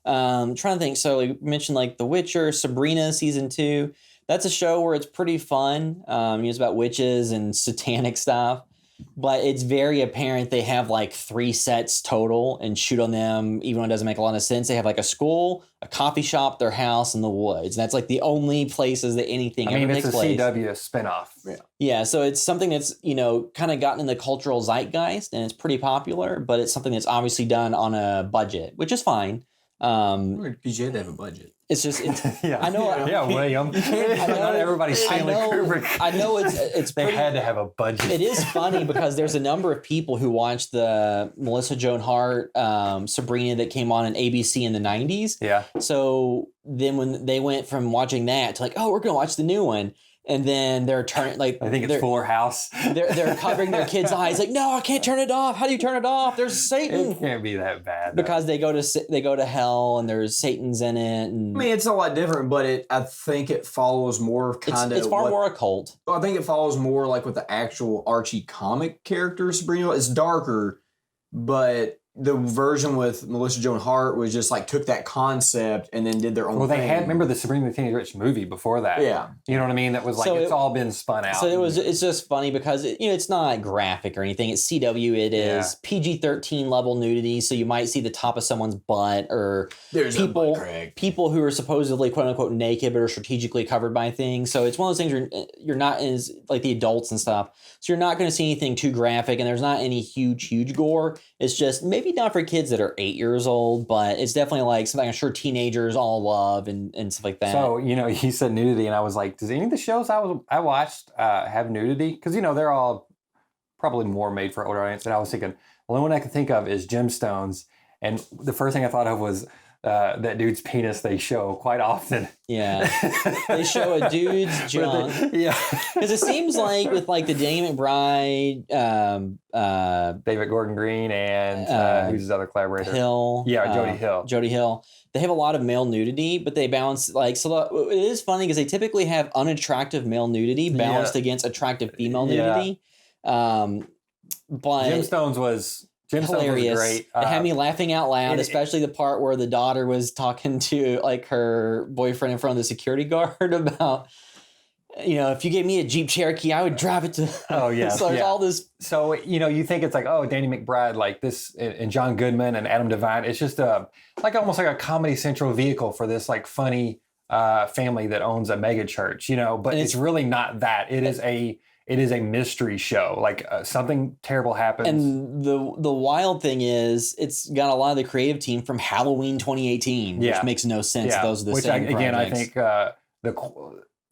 Trying to think. So we mentioned like The Witcher, Sabrina season 2. That's a show where it's pretty fun. It's about witches and satanic stuff, but it's very apparent they have like 3 sets total and shoot on them, even when it doesn't make a lot of sense. They have like a school, a coffee shop, their house, and the woods. And that's like the only places that anything ever takes place. It's a CW spinoff. Yeah, so it's something that's, kind of gotten in the cultural zeitgeist and it's pretty popular, but it's something that's obviously done on a budget, which is fine. Because you had to have a budget. It's just, I know. William. Not everybody's Stanley Kubrick. I know it's they had to have a budget. It is funny because there's a number of people who watched the Melissa Joan Hart, Sabrina that came on ABC in the 90s. Yeah. So then when they went from watching that to like, oh, we're going to watch the new one. And then they're turning like I think it's Fuller House. They're covering their kids' eyes like, no, I can't turn it off. How do you turn it off? There's Satan. It can't be that bad though. Because they go to hell and there's Satan's in it. And I mean, it's a lot different, but I think it follows more kind of. It's far more occult. Well, I think it follows more like with the actual Archie comic character Sabrina. It's darker, but the version with Melissa Joan Hart was just like took that concept and then did their own Well, they thing. had, remember the Sabrina the Teenage Witch movie before that? Yeah. You know what I mean? That was like, So it's all been spun out. So it's just funny because it's not graphic or anything. It's CW. It is PG-13 level nudity. So you might see the top of someone's butt or There's people a butt crack. people who are supposedly quote unquote naked but are strategically covered by things. So it's one of those things you're not as like the adults and stuff. So you're not going to see anything too graphic, and there's not any huge gore. It's just maybe not for kids that are 8 years old, but it's definitely like something I'm sure teenagers all love and stuff like that. So, you know, you said nudity, and I was like, does any of the shows I watched have nudity? Because, you know, they're all probably more made for older audience. And I was thinking, well, the one I can think of is Gemstones. And the first thing I thought of was that dude's penis they show quite often. Yeah. They show a dude's junk. Yeah. Because it seems like with like the Danny McBride, David Gordon Green and who's his other collaborator? Hill. Yeah, Jody Hill. Jody Hill. They have a lot of male nudity, but they balance like, so it is funny because they typically have unattractive male nudity balanced against attractive female nudity. But Gemstones was hilarious. great. It had me laughing out loud, especially the part where the daughter was talking to like her boyfriend in front of the security guard about, you know, if you gave me a Jeep Cherokee, I would drive it to. Oh yeah. So there's all this. So, you know, you think it's like, oh, Danny McBride, like this, and John Goodman and Adam Devine. It's just like almost like a Comedy Central vehicle for this like funny family that owns a mega church, you know. But it's really not that. It is a mystery show. Like something terrible happens. And the wild thing is, it's got a lot of the creative team from Halloween 2018, which makes no sense. Yeah. Those are the same projects. I think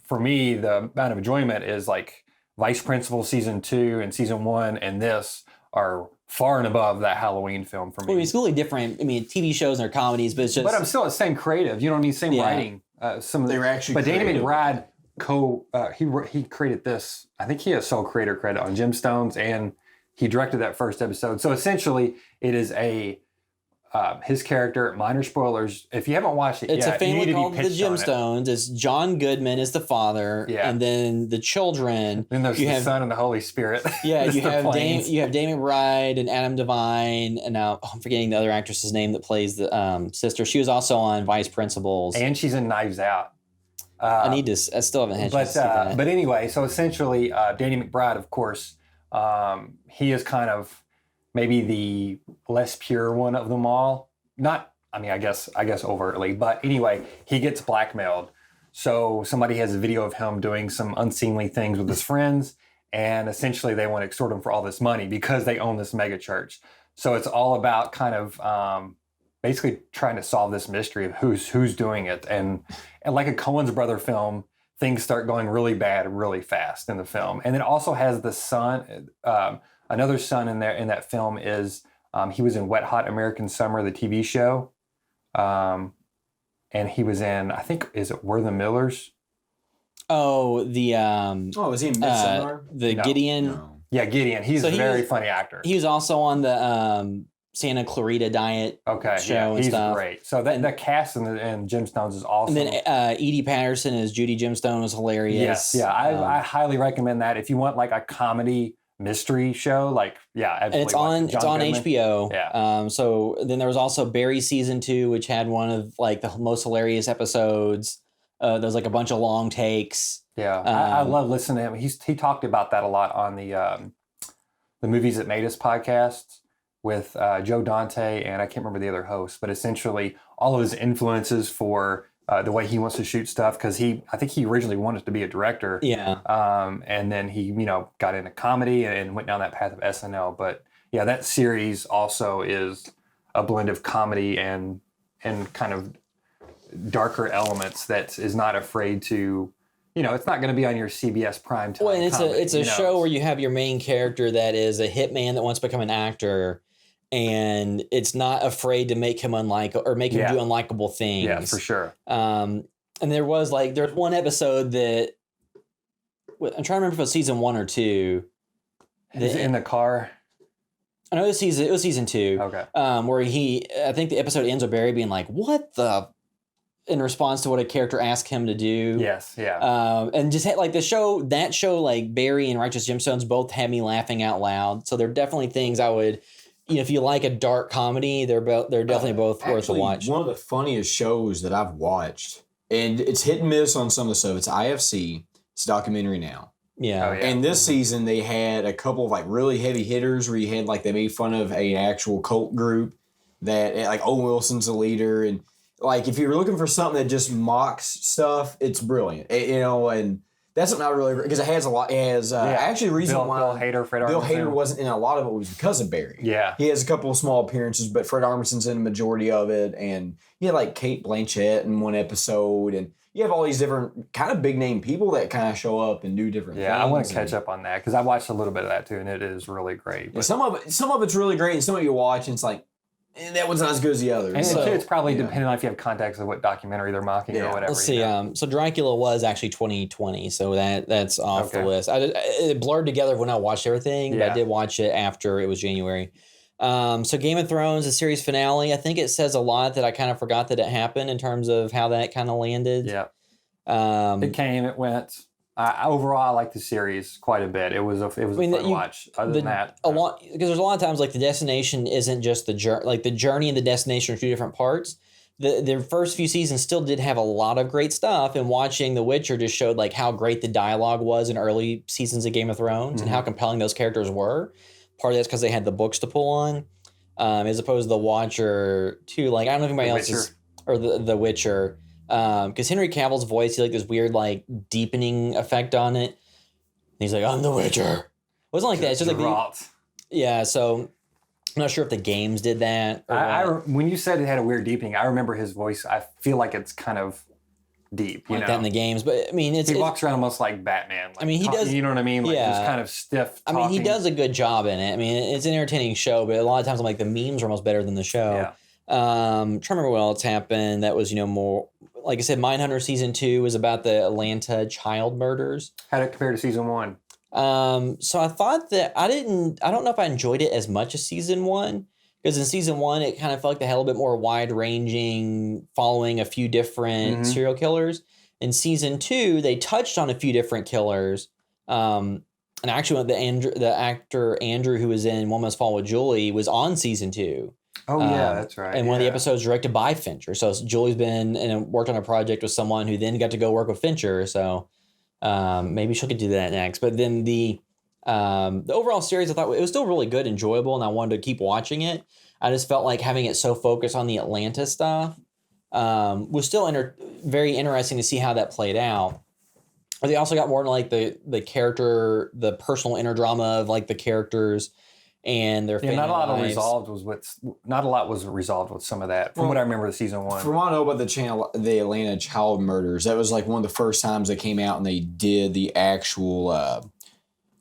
for me, the amount of enjoyment is like Vice Principal season 2 and season 1 and this are far and above that Halloween film for me. Well, it's really different. I mean, TV shows and their comedies, but it's just. But I'm still the same creative. You know what I mean? Same writing. Some of They were actually But Danny creative. McBride he created this. I think he has sole creator credit on Gemstones, and he directed that first episode. So essentially, it is his character. Minor spoilers. If you haven't watched it, it's a family called the pitched on it. Gemstones. It's John Goodman is the father, and then the children. Then there's the Son and the Holy Spirit. Yeah, It's you the have planes. you have Danny McBride and Adam Devine, and now I'm forgetting the other actress's name that plays the sister. She was also on Vice Principals, and she's in Knives Out. I still haven't had a chance to see that. But anyway, so essentially, Danny McBride, of course, he is kind of maybe the less pure one of them all. Not, I mean, I guess overtly, but anyway, he gets blackmailed. So somebody has a video of him doing some unseemly things with his friends, and essentially they want to extort him for all this money because they own this mega church. So it's all about kind of basically trying to solve this mystery of who's doing it. And like a Coen's brother film, things start going really bad really fast in the film. And it also has the son, another son in there in that film is, he was in Wet Hot American Summer, the TV show. And he was in, I think, is it We're the Millers? Oh, was he in Midsommar? No. Gideon. No. Yeah, Gideon. He's a very funny actor. He was also on the Santa Clarita Diet show and he's stuff. Great. So the cast in Gemstones is awesome. And then Edie Patterson as Judy Gemstone was hilarious. Yes, yeah. I highly recommend that. If you want like a comedy mystery show, absolutely. And it's on HBO. Yeah. So then there was also Barry season 2, which had one of like the most hilarious episodes. There's like a bunch of long takes. Yeah, I love listening to him. He talked about that a lot on the Movies That Made Us podcast with Joe Dante and I can't remember the other host, but essentially all of his influences for the way he wants to shoot stuff, because I think he originally wanted to be a director. Yeah. And then he, got into comedy and went down that path of SNL. But yeah, that series also is a blend of comedy and kind of darker elements that is not afraid to, it's not going to be on your CBS primetime. Well, and it's a comedy, show where you have your main character that is a hitman that wants to become an actor, and it's not afraid to make him unlikable or make him do unlikable things. Yeah, for sure. And there's one episode that I'm trying to remember if it was season 1 or 2. Is it in the car? I know it was season 2. Okay. Where I think the episode ends with Barry being like, "What the?" in response to what a character asked him to do. Yes, yeah. And just like that show, like Barry and Righteous Gemstones both had me laughing out loud. So there are definitely things I would if you like a dark comedy, they're definitely both worth a watch. One of the funniest shows that I've watched, and it's hit and miss on some of the stuff. It's IFC. It's a documentary now. Yeah. Oh, yeah. And this season they had a couple of like really heavy hitters where you had like they made fun of a actual cult group that like Owen Wilson's the leader, and like if you're looking for something that just mocks stuff, it's brilliant. And that's something I really, because it has a lot. It has actually the reason why Bill Hader, Fred Bill Armisen. Hader wasn't in a lot of it was because of Barry. Yeah. He has a couple of small appearances, but Fred Armisen's in the majority of it, and you had like Kate Blanchett in one episode, and you have all these different kind of big name people that kind of show up and do different things. Yeah, I want to catch up on that because I watched a little bit of that too, and it is really great. And some of it's really great, and some of you watch and it's like, that one's not as good as the other. And So, it's probably yeah. depending on if you have context of what documentary they're mocking or whatever. Let's see. So Dracula was actually 2020, so that's off the list. It blurred together when I watched everything, but I did watch it after it was January. So Game of Thrones, the series finale, I think it says a lot that I kind of forgot that it happened in terms of how that kind of landed. Yeah. It came, it went. Overall, I like the series quite a bit. It was a fun watch. Other than that, a lot, because there's a lot of times like the destination isn't just the journey. Like the journey and the destination are two different parts. The first few seasons still did have a lot of great stuff, and watching The Witcher just showed like how great the dialogue was in early seasons of Game of Thrones and how compelling those characters were. Part of that's because they had the books to pull on, as opposed to The Watcher too. Like I don't know if anybody else is, or the Witcher. Because Henry Cavill's voice, he like this weird like deepening effect on it. And he's like, "I'm the Witcher." It wasn't like that. It's just like yeah. So I'm not sure if the games did that. When you said it had a weird deepening, I remember his voice. I feel like it's kind of deep, like that in the games. But I mean, he walks around almost like Batman. Like, I mean, he does. You know what I mean? Like just kind of stiff. I mean, he does a good job in it. I mean, it's an entertaining show, but a lot of times I'm like the memes are almost better than the show. Yeah. Trying to remember what else happened. That was more. Like I said, Mindhunter season 2 was about the Atlanta child murders. How did it compare to season 1? So I thought that I don't know if I enjoyed it as much as season 1, because in season 1 it kind of felt like they had a little bit more wide ranging, following a few different serial killers. In season 2, they touched on a few different killers. And actually, the actor Andrew, who was in One Must Fall with Julie, was on season 2. Oh, yeah, that's right. And one of the episodes directed by Fincher. So Julie's been and worked on a project with someone who then got to go work with Fincher. So maybe she could do that next. But then the overall series, I thought it was still really good, enjoyable, and I wanted to keep watching it. I just felt like having it so focused on the Atlanta stuff was still very interesting to see how that played out. They also got more into like the character, the personal inner drama of like the characters and their family not a lot lives. Not a lot was resolved with some of that from what I remember of season 1. From what I know about the Atlanta child murders, that was like one of the first times they came out and they did the actual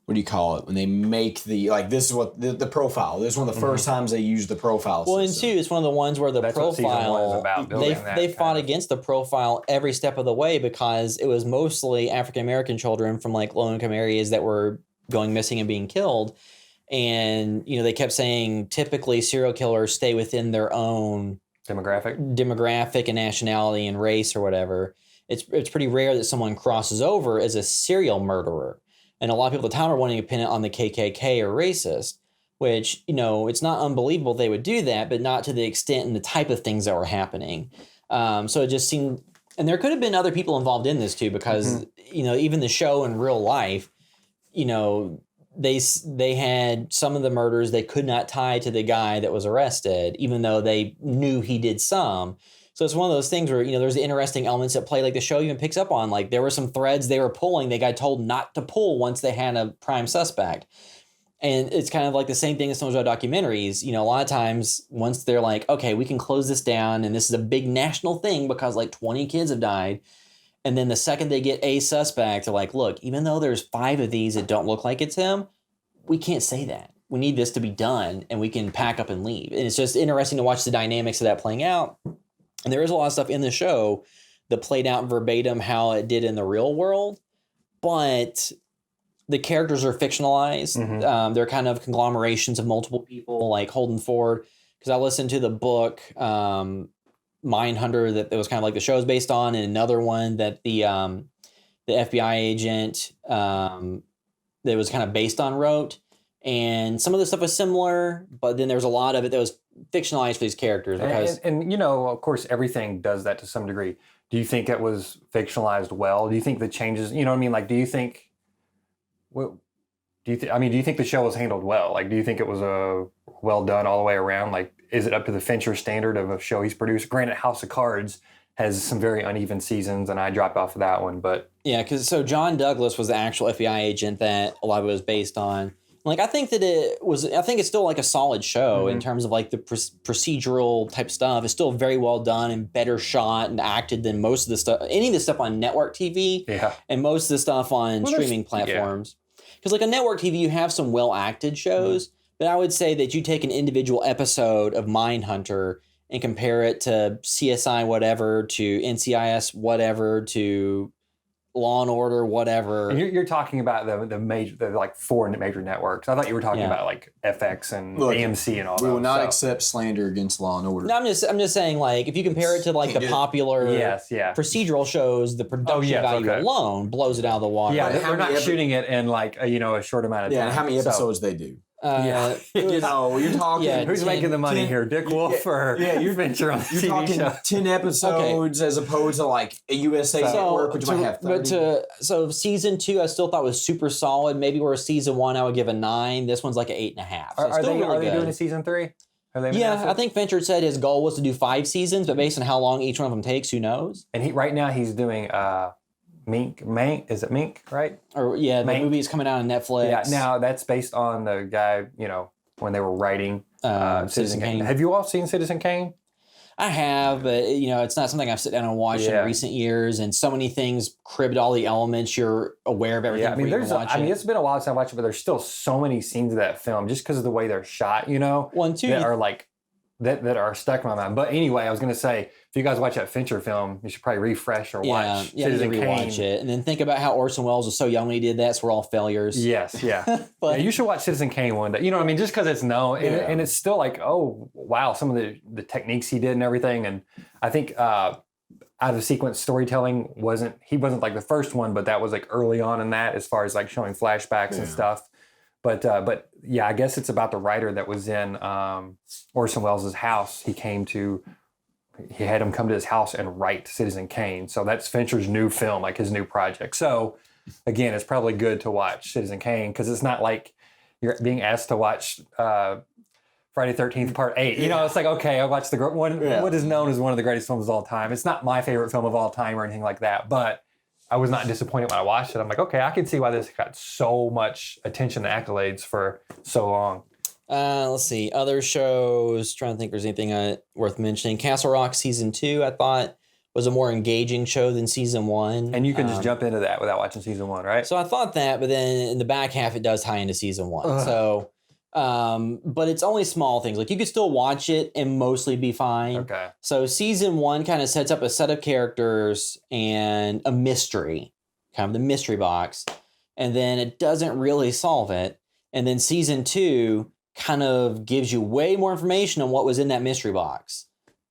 what do you call it when they make the like this is what the profile. This is one of the first times they used the profile. Well, system. and 2, it's one of the ones where That's what season 1 is profile about, they fought against the profile every step of the way because it was mostly African American children from like low income areas that were going missing and being killed. And, they kept saying typically serial killers stay within their own demographic and nationality and race or whatever. It's pretty rare that someone crosses over as a serial murderer. And a lot of people at the time are wanting to pin it on the KKK or racist, which, it's not unbelievable they would do that, but not to the extent and the type of things that were happening. So it just seemed, and there could have been other people involved in this too, because, even the show in real life, they had some of the murders they could not tie to the guy that was arrested, even though they knew he did some. So it's one of those things where, there's the interesting elements at play, like the show even picks up on, like there were some threads they were pulling, they got told not to pull once they had a prime suspect. And it's kind of like the same thing as some of those documentaries. A lot of times once they're like, okay, we can close this down and this is a big national thing because like 20 kids have died. And then the second they get a suspect, they're like, look, even though there's 5 of these that don't look like it's him, we can't say that. We need this to be done and we can pack up and leave. And it's just interesting to watch the dynamics of that playing out. And there is a lot of stuff in the show that played out verbatim how it did in the real world, but the characters are fictionalized. They're kind of conglomerations of multiple people, like Holden Ford. Because I listened to the book Mindhunter that was kind of like the show's based on, and another one that the FBI agent that was kind of based on wrote. And some of the stuff was similar, but then there's a lot of it that was fictionalized for these characters because And of course, everything does that to some degree. Do you think it was fictionalized well? Do you think the changes, you know what I mean? Like, do you think the show was handled well? Like, do you think it was well done all the way around? Like, is it up to the Fincher standard of a show he's produced? Granted, House of Cards has some very uneven seasons, and I dropped off of that one, but... Yeah, because so John Douglas was the actual FBI agent that a lot of it was based on. Like, I think it's still like a solid show in terms of like the procedural type stuff. It's still very well done and better shot and acted than most of the stuff, any of the stuff on network TV and most of the stuff on streaming platforms. Because like on network TV, you have some well acted shows, but I would say that you take an individual episode of Mindhunter and compare it to CSI whatever, to NCIS whatever, to Law and Order whatever. And you're talking about the like 4 major networks. I thought you were talking about like FX and AMC and all that. We will not accept slander against Law and Order. No, I'm just saying, like, if you compare it to like the popular procedural shows, the production value alone blows it out of the water. Yeah, they're not shooting it in like a short amount of time. Yeah, and how many episodes they do. You're talking. Who's making the money here, Dick Wolf or you're Venture on the you're TV talking show? 10 episodes as opposed to like a USA Network, which might have 30. So season 2, I still thought was super solid. Maybe where season 1, I would give a 9. This one's like an 8.5. So Are they doing a season 3? I think Fincher said his goal was to do 5 seasons, but based on how long each one of them takes, who knows? And right now he's doing Mank, is it Mink, right? Or the movie is coming out on Netflix. Yeah, now that's based on the guy, when they were writing Citizen Kane. Have you all seen Citizen Kane? I have, but it's not something I've sit down and watched in recent years, and so many things cribbed all the elements. You're aware of everything. Yeah, it's been a while since I watched it, but there's still so many scenes of that film just because of the way they're shot, that are like that are stuck in my mind. But anyway, I was going to say, if you guys watch that Fincher film, you should probably refresh or watch Citizen Kane. Rewatch it, and then think about how Orson Welles was so young when he did that. So we're all failures. Yes, yeah. But you should watch Citizen Kane one day. You know what I mean? Just because it's known, and it's still like, oh wow, some of the techniques he did and everything. And I think out of sequence storytelling he wasn't like the first one, but that was like early on in that as far as like showing flashbacks and stuff. But yeah, I guess it's about the writer that was in Orson Welles' house. He had him come to his house and write Citizen Kane. So that's Fincher's new film, like his new project. So again, it's probably good to watch Citizen Kane because it's not like you're being asked to watch Friday 13th Part 8. It's like, okay, I watched what is known as one of the greatest films of all time. It's not my favorite film of all time or anything like that, but I was not disappointed when I watched it. I'm like, okay, I can see why this got so much attention and accolades for so long. Let's see. Other shows, trying to think if there's anything worth mentioning. Castle Rock Season 2, I thought, was a more engaging show than Season 1. And you can just jump into that without watching Season 1, right? So I thought that, but then in the back half, it does tie into Season 1. So, but it's only small things. Like, you could still watch it and mostly be fine. Okay. So Season 1 kind of sets up a set of characters and a mystery, kind of the mystery box. And then it doesn't really solve it. And then Season 2 kind of gives you way more information on what was in that mystery box,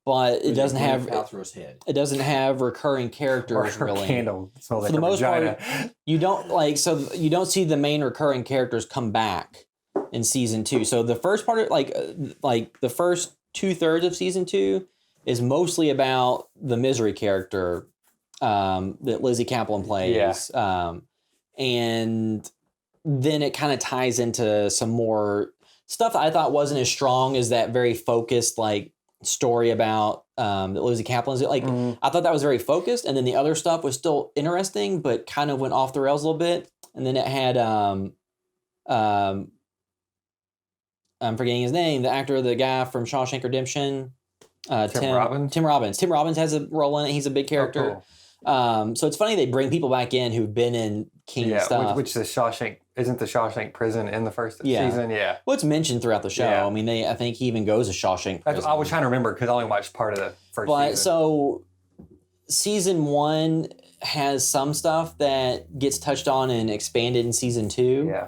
but it doesn't have recurring characters really. Candle smells like for the most vagina. part, you don't see the main recurring characters come back in Season 2. So the first part, like the first 2/3 of Season 2, is mostly about the misery character that Lizzie Kaplan plays, and then it kind of ties into some more stuff that I thought wasn't as strong as that very focused like story about that Lizzie Kaplan's like. I thought that was very focused, and then the other stuff was still interesting, but kind of went off the rails a little bit. And then it had I'm forgetting his name, the actor, the guy from Shawshank Redemption, Tim Robbins. Tim Robbins has a role in it. He's a big character. Oh, cool. So it's funny they bring people back in who've been in King stuff. Which the Shawshank isn't the Shawshank prison in the first season? Yeah. Well, it's mentioned throughout the show. Yeah. I mean, I think he even goes to Shawshank prison. I was trying to remember because I only watched part of the first season. So Season 1 has some stuff that gets touched on and expanded in Season 2. Yeah.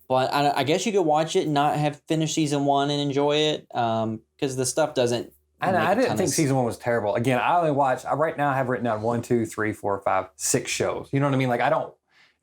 But I guess you could watch it and not have finished Season 1 and enjoy it because the stuff doesn't. And I didn't think Season 1 was terrible. Again, right now I have written down 1, 2, 3, 4, 5, 6 shows. You know what I mean? Like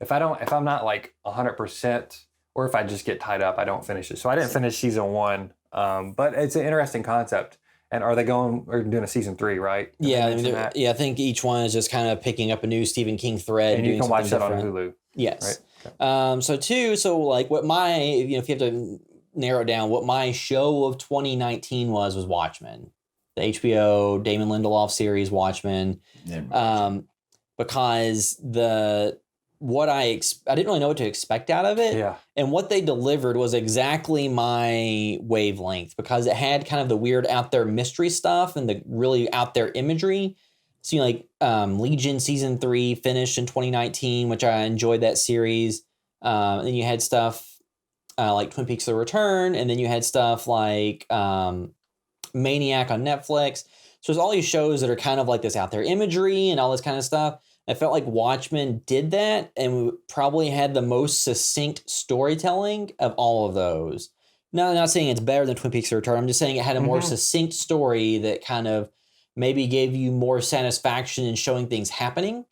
if I'm not like 100% or if I just get tied up, I don't finish it. So I didn't finish season 1, but it's an interesting concept. And are they doing a season 3, right? Did Yeah, they mention that? I think each one is just kind of picking up a new Stephen King thread. And you doing can watch that something on different. Hulu. Yes. Right. Okay. So like what my, if you have to narrow it down, what my show of 2019 was Watchmen, the HBO Damon Lindelof series Watchmen, because I didn't really know what to expect out of it. Yeah. And what they delivered was exactly my wavelength, because it had kind of the weird out there mystery stuff and the really out there imagery. So Legion season 3 finished in 2019, which I enjoyed that series. And then you had stuff like Twin Peaks: The Return, and then you had stuff like Maniac on Netflix. So there's all these shows that are kind of like this out there imagery and all this kind of stuff. I felt like Watchmen did that and probably had the most succinct storytelling of all of those. Now, I'm not saying it's better than Twin Peaks: The Return. I'm just saying it had a more succinct story that kind of maybe gave you more satisfaction in showing things happening.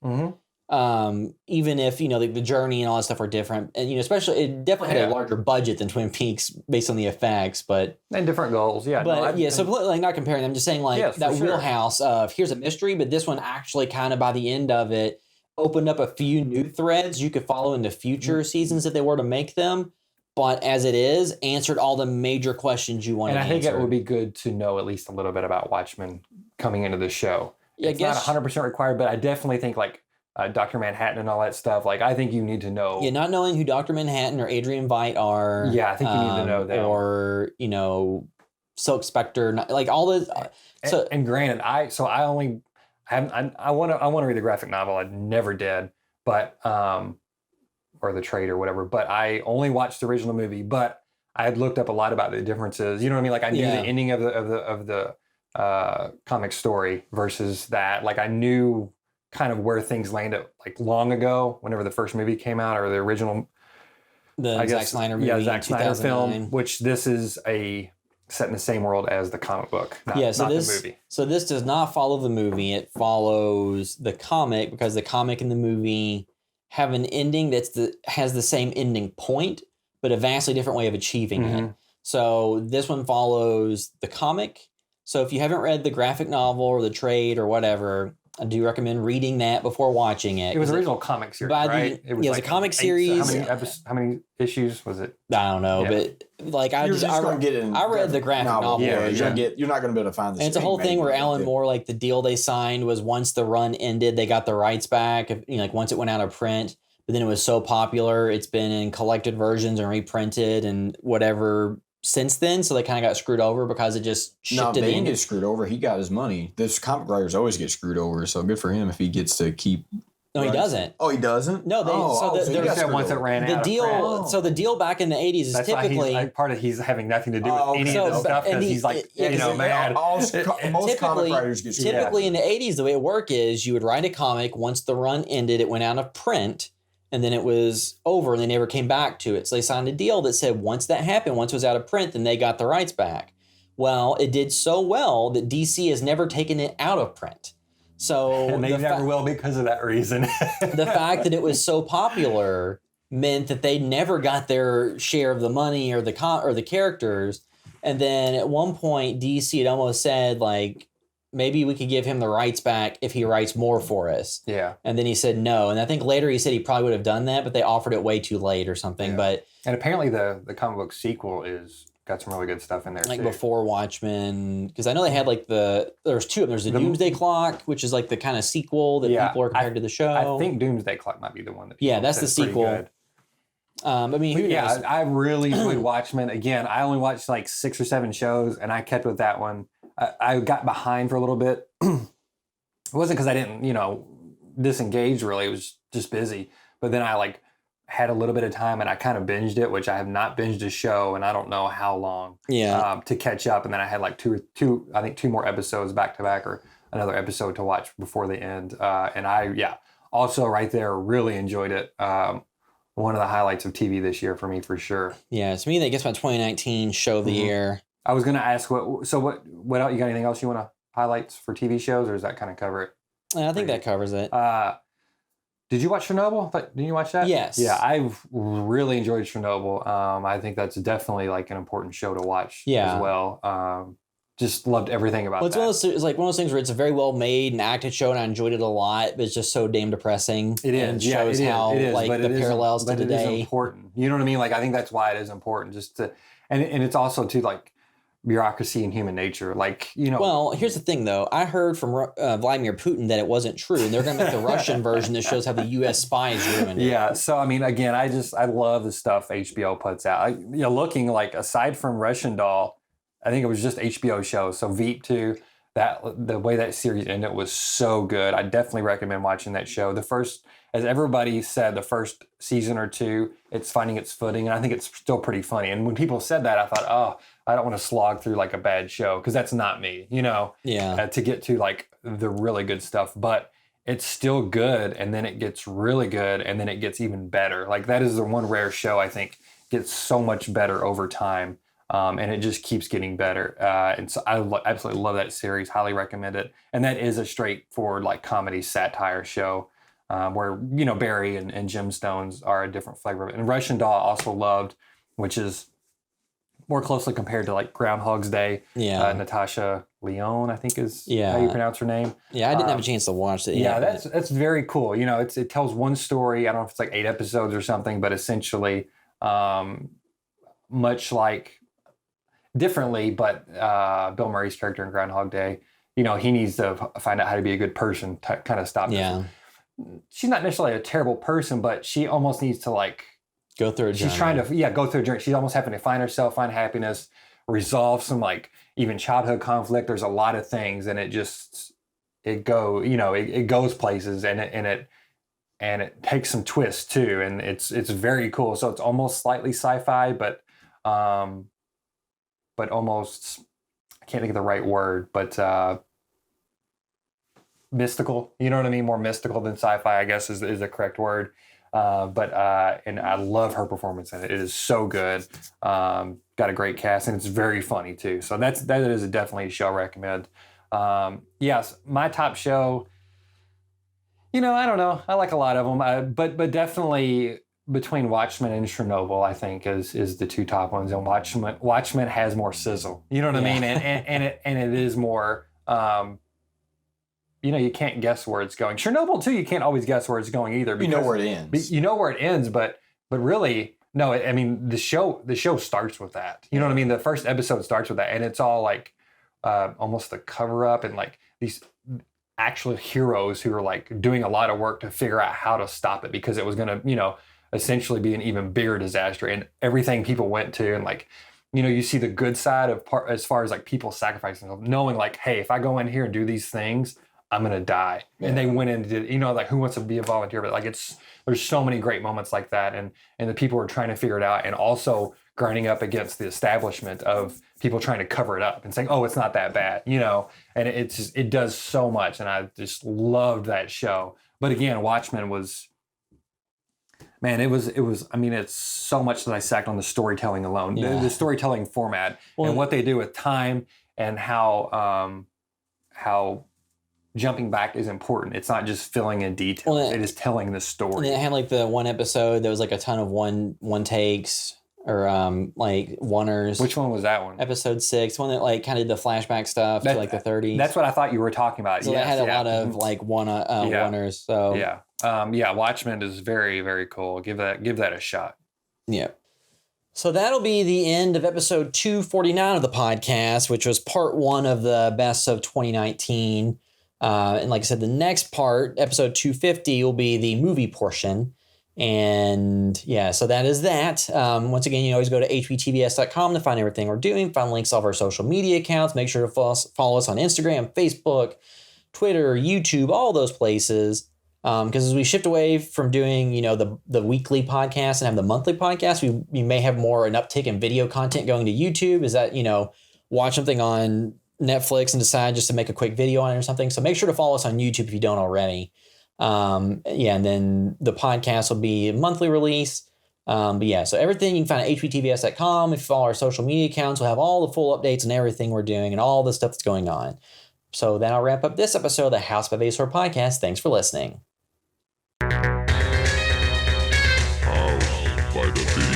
Even if, the journey and all that stuff are different. And, especially it definitely had a larger budget than Twin Peaks based on the effects, but. And different goals. Yeah. But so like not comparing them, just saying that wheelhouse of here's a mystery, but this one actually kind of by the end of it opened up a few new threads you could follow into future seasons if they were to make them. But as it is, answered all the major questions you wanted to answer. And I think it would be good to know at least a little bit about Watchmen coming into the show. Yeah, it's not 100% required, but I definitely think Dr. Manhattan and all that stuff. I think you need to know. Yeah, not knowing who Dr. Manhattan or Adrian Veidt are. Yeah, I think you need to know them. Or, Silk Spectre, all the. And granted, I want to read the graphic novel. I never did, but or the trade or whatever. But I only watched the original movie. But I had looked up a lot about the differences. You know what I mean? I knew the ending of the comic story versus that. I knew kind of where things landed long ago, whenever the first movie came out, or the original, Zack Snyder movie, Zack Snyder film, which this is set in the same world as the comic book, not the movie. So this does not follow the movie; it follows the comic, because the comic and the movie have an ending has the same ending point, but a vastly different way of achieving it. So this one follows the comic. So if you haven't read the graphic novel or the trade or whatever, I do recommend reading that before watching it. It was an original comic series, right? It was a comic series. How many issues was it? I don't know, but I read the graphic novel. Yeah, you're not going to be able to find this. And it's a whole thing where Alan Moore, the deal they signed was once the run ended, they got the rights back. Once it went out of print, but then it was so popular, it's been in collected versions and reprinted and whatever since then, so they kind of got screwed over because it just shifted. They didn't get screwed over. He got his money. Those comic writers always get screwed over, so good for him if he gets to keep. No, he doesn't. Oh, he doesn't. No, once it ran out. The deal. So the deal back in the 80s is typically part of he's having nothing to do with any of this stuff, because he's mad. Most comic writers get screwed. Typically in the 80s, the way it worked is you would write a comic. Once the run ended, it went out of print. And then it was over, and they never came back to it. So they signed a deal that said once that happened, once it was out of print, then they got the rights back. Well, it did so well that DC has never taken it out of print. So and they never will because of that reason. The fact that it was so popular meant that they never got their share of the money or the characters. And then at one point, DC had almost said, maybe we could give him the rights back if he writes more for us. Yeah. And then he said no. And I think later he said he probably would have done that, but they offered it way too late or something. Yeah. And apparently the comic book sequel got some really good stuff in there too. Before Watchmen, because I know they had there's two of them. There's the Doomsday Clock, which is the kind of sequel that people are compared to the show. I think Doomsday Clock might be the one that that's the sequel. Who knows? I really enjoyed Watchmen. Again, I only watched 6 or 7 shows, and I kept with that one. I got behind for a little bit. It wasn't because I didn't, disengage really. It was just busy. But then I had a little bit of time, and I kind of binged it, which I have not binged a show, and I don't know how long. Yeah. To catch up, and then I had two more episodes back to back, or another episode to watch before the end. And I also right there really enjoyed it. One of the highlights of TV this year for me, for sure. Yeah, to me, that gets my 2019 show of the year. I was going to ask, what else, you got anything else you want to highlight for TV shows, or does that kind of cover it? I think that covers it. Did you watch Chernobyl? Did you watch that? Yes. Yeah, I've really enjoyed Chernobyl. I think that's definitely like an important show to watch Yeah. as well. Just loved everything about Well, it's that. it's like one of those things where it's a very well made and acted show, and I enjoyed it a lot. But it's just so damn depressing. It is. And Yeah, shows how like but the parallels to but it is today. important. You know what I mean? Like I think that's why it is important. Just to, and it's also to like bureaucracy and human nature. Like Well, here's the thing, though. I heard from Vladimir Putin that it wasn't true, and they're going to make the Russian version that shows how the U.S. spies ruined it. Yeah. So I mean, again, I love the stuff HBO puts out. Looking like aside from Russian Doll, I think it was just HBO shows. So Veep too. The way that series ended was so good. I definitely recommend watching that show. The first, as everybody said, the first season or two, it's finding its footing, and I think it's still pretty funny. And when people said that, I thought, oh, I don't want to slog through like a bad show because that's not me, Yeah. to get to like the really good stuff. But it's still good, and then it gets really good, and then it gets even better. Like that is the one rare show I think gets so much better over time. And it just keeps getting better. And so I absolutely love that series. Highly recommend it. And that is a straightforward like comedy satire show where, Barry and Gemstones are a different flavor of it. And Russian Doll also loved, which is more closely compared to like Groundhog's Day. Yeah. Natasha Lyonne, I think is Yeah. how you pronounce her name. Yeah, I didn't have a chance to watch it. Yeah, yet, that's very cool. It tells one story. I don't know if it's like 8 episodes or something, but essentially much like differently, but Bill Murray's character in Groundhog Day, he needs to find out how to be a good person to kind of stop this. Yeah. She's not necessarily a terrible person, but she almost needs to like, Go through a journey. she's trying to, go through a journey. She's almost having to find herself, find happiness, resolve some like even childhood conflict. There's a lot of things, and it goes places, and it takes some twists too. And it's very cool. So it's almost slightly sci-fi, but almost, I can't think of the right word, but mystical, you know what I mean? More mystical than sci-fi, I guess is the correct word. And I love her performance in it. It is so good. Got a great cast, and it's very funny too. So that is definitely a show I recommend. Yes, my top show, I don't know. I like a lot of them, but definitely between Watchmen and Chernobyl, I think is the two top ones. And Watchmen has more sizzle. You know what I mean? And it is more. You can't guess where it's going. Chernobyl too, you can't always guess where it's going either. You know where it ends. You know where it ends, but really, no. I mean, the show starts with that. You know what I mean? The first episode starts with that, and it's all like almost the cover up and like these actual heroes who are like doing a lot of work to figure out how to stop it because it was going to, essentially be an even bigger disaster, and everything people went to, and like, you see the good side of as far as like people sacrificing themselves, knowing like, hey, if I go in here and do these things, I'm gonna die. Yeah. And they went in and did, like who wants to be a volunteer? But like there's so many great moments like that, and the people are trying to figure it out, and also grinding up against the establishment of people trying to cover it up and saying, oh, it's not that bad, and it does so much, and I just loved that show. But again, Watchmen was. Man, it was. I mean, it's so much to dissect on the storytelling alone, the storytelling format, and what they do with time, and how jumping back is important. It's not just filling in details; it is telling the story. And it had like the one episode that was like a ton of one takes or like oneers. Which one was that one? Episode 6, one that like kind of did the flashback stuff to like the 30s. That's what I thought you were talking about. So they had a lot of like oneers. So Watchmen is very, very cool. Give that a shot. Yeah. So that'll be the end of episode 249 of the podcast, which was part 1 of the best of 2019. And like I said, the next part, episode 250, will be the movie portion. And yeah, so that is that. Once again, you always go to hbtvs.com to find everything we're doing, find links to all of our social media accounts. Make sure to follow us on Instagram, Facebook, Twitter, YouTube, all those places. Because as we shift away from doing, the weekly podcast and have the monthly podcast, we may have more an uptick in video content going to YouTube. Is that, watch something on Netflix and decide just to make a quick video on it or something. So make sure to follow us on YouTube if you don't already. And then the podcast will be a monthly release. So everything you can find at hbtvs.com. If you follow our social media accounts, we'll have all the full updates on everything we're doing and all the stuff that's going on. So that'll wrap up this episode of the House by Vasor podcast. Thanks for listening. by the video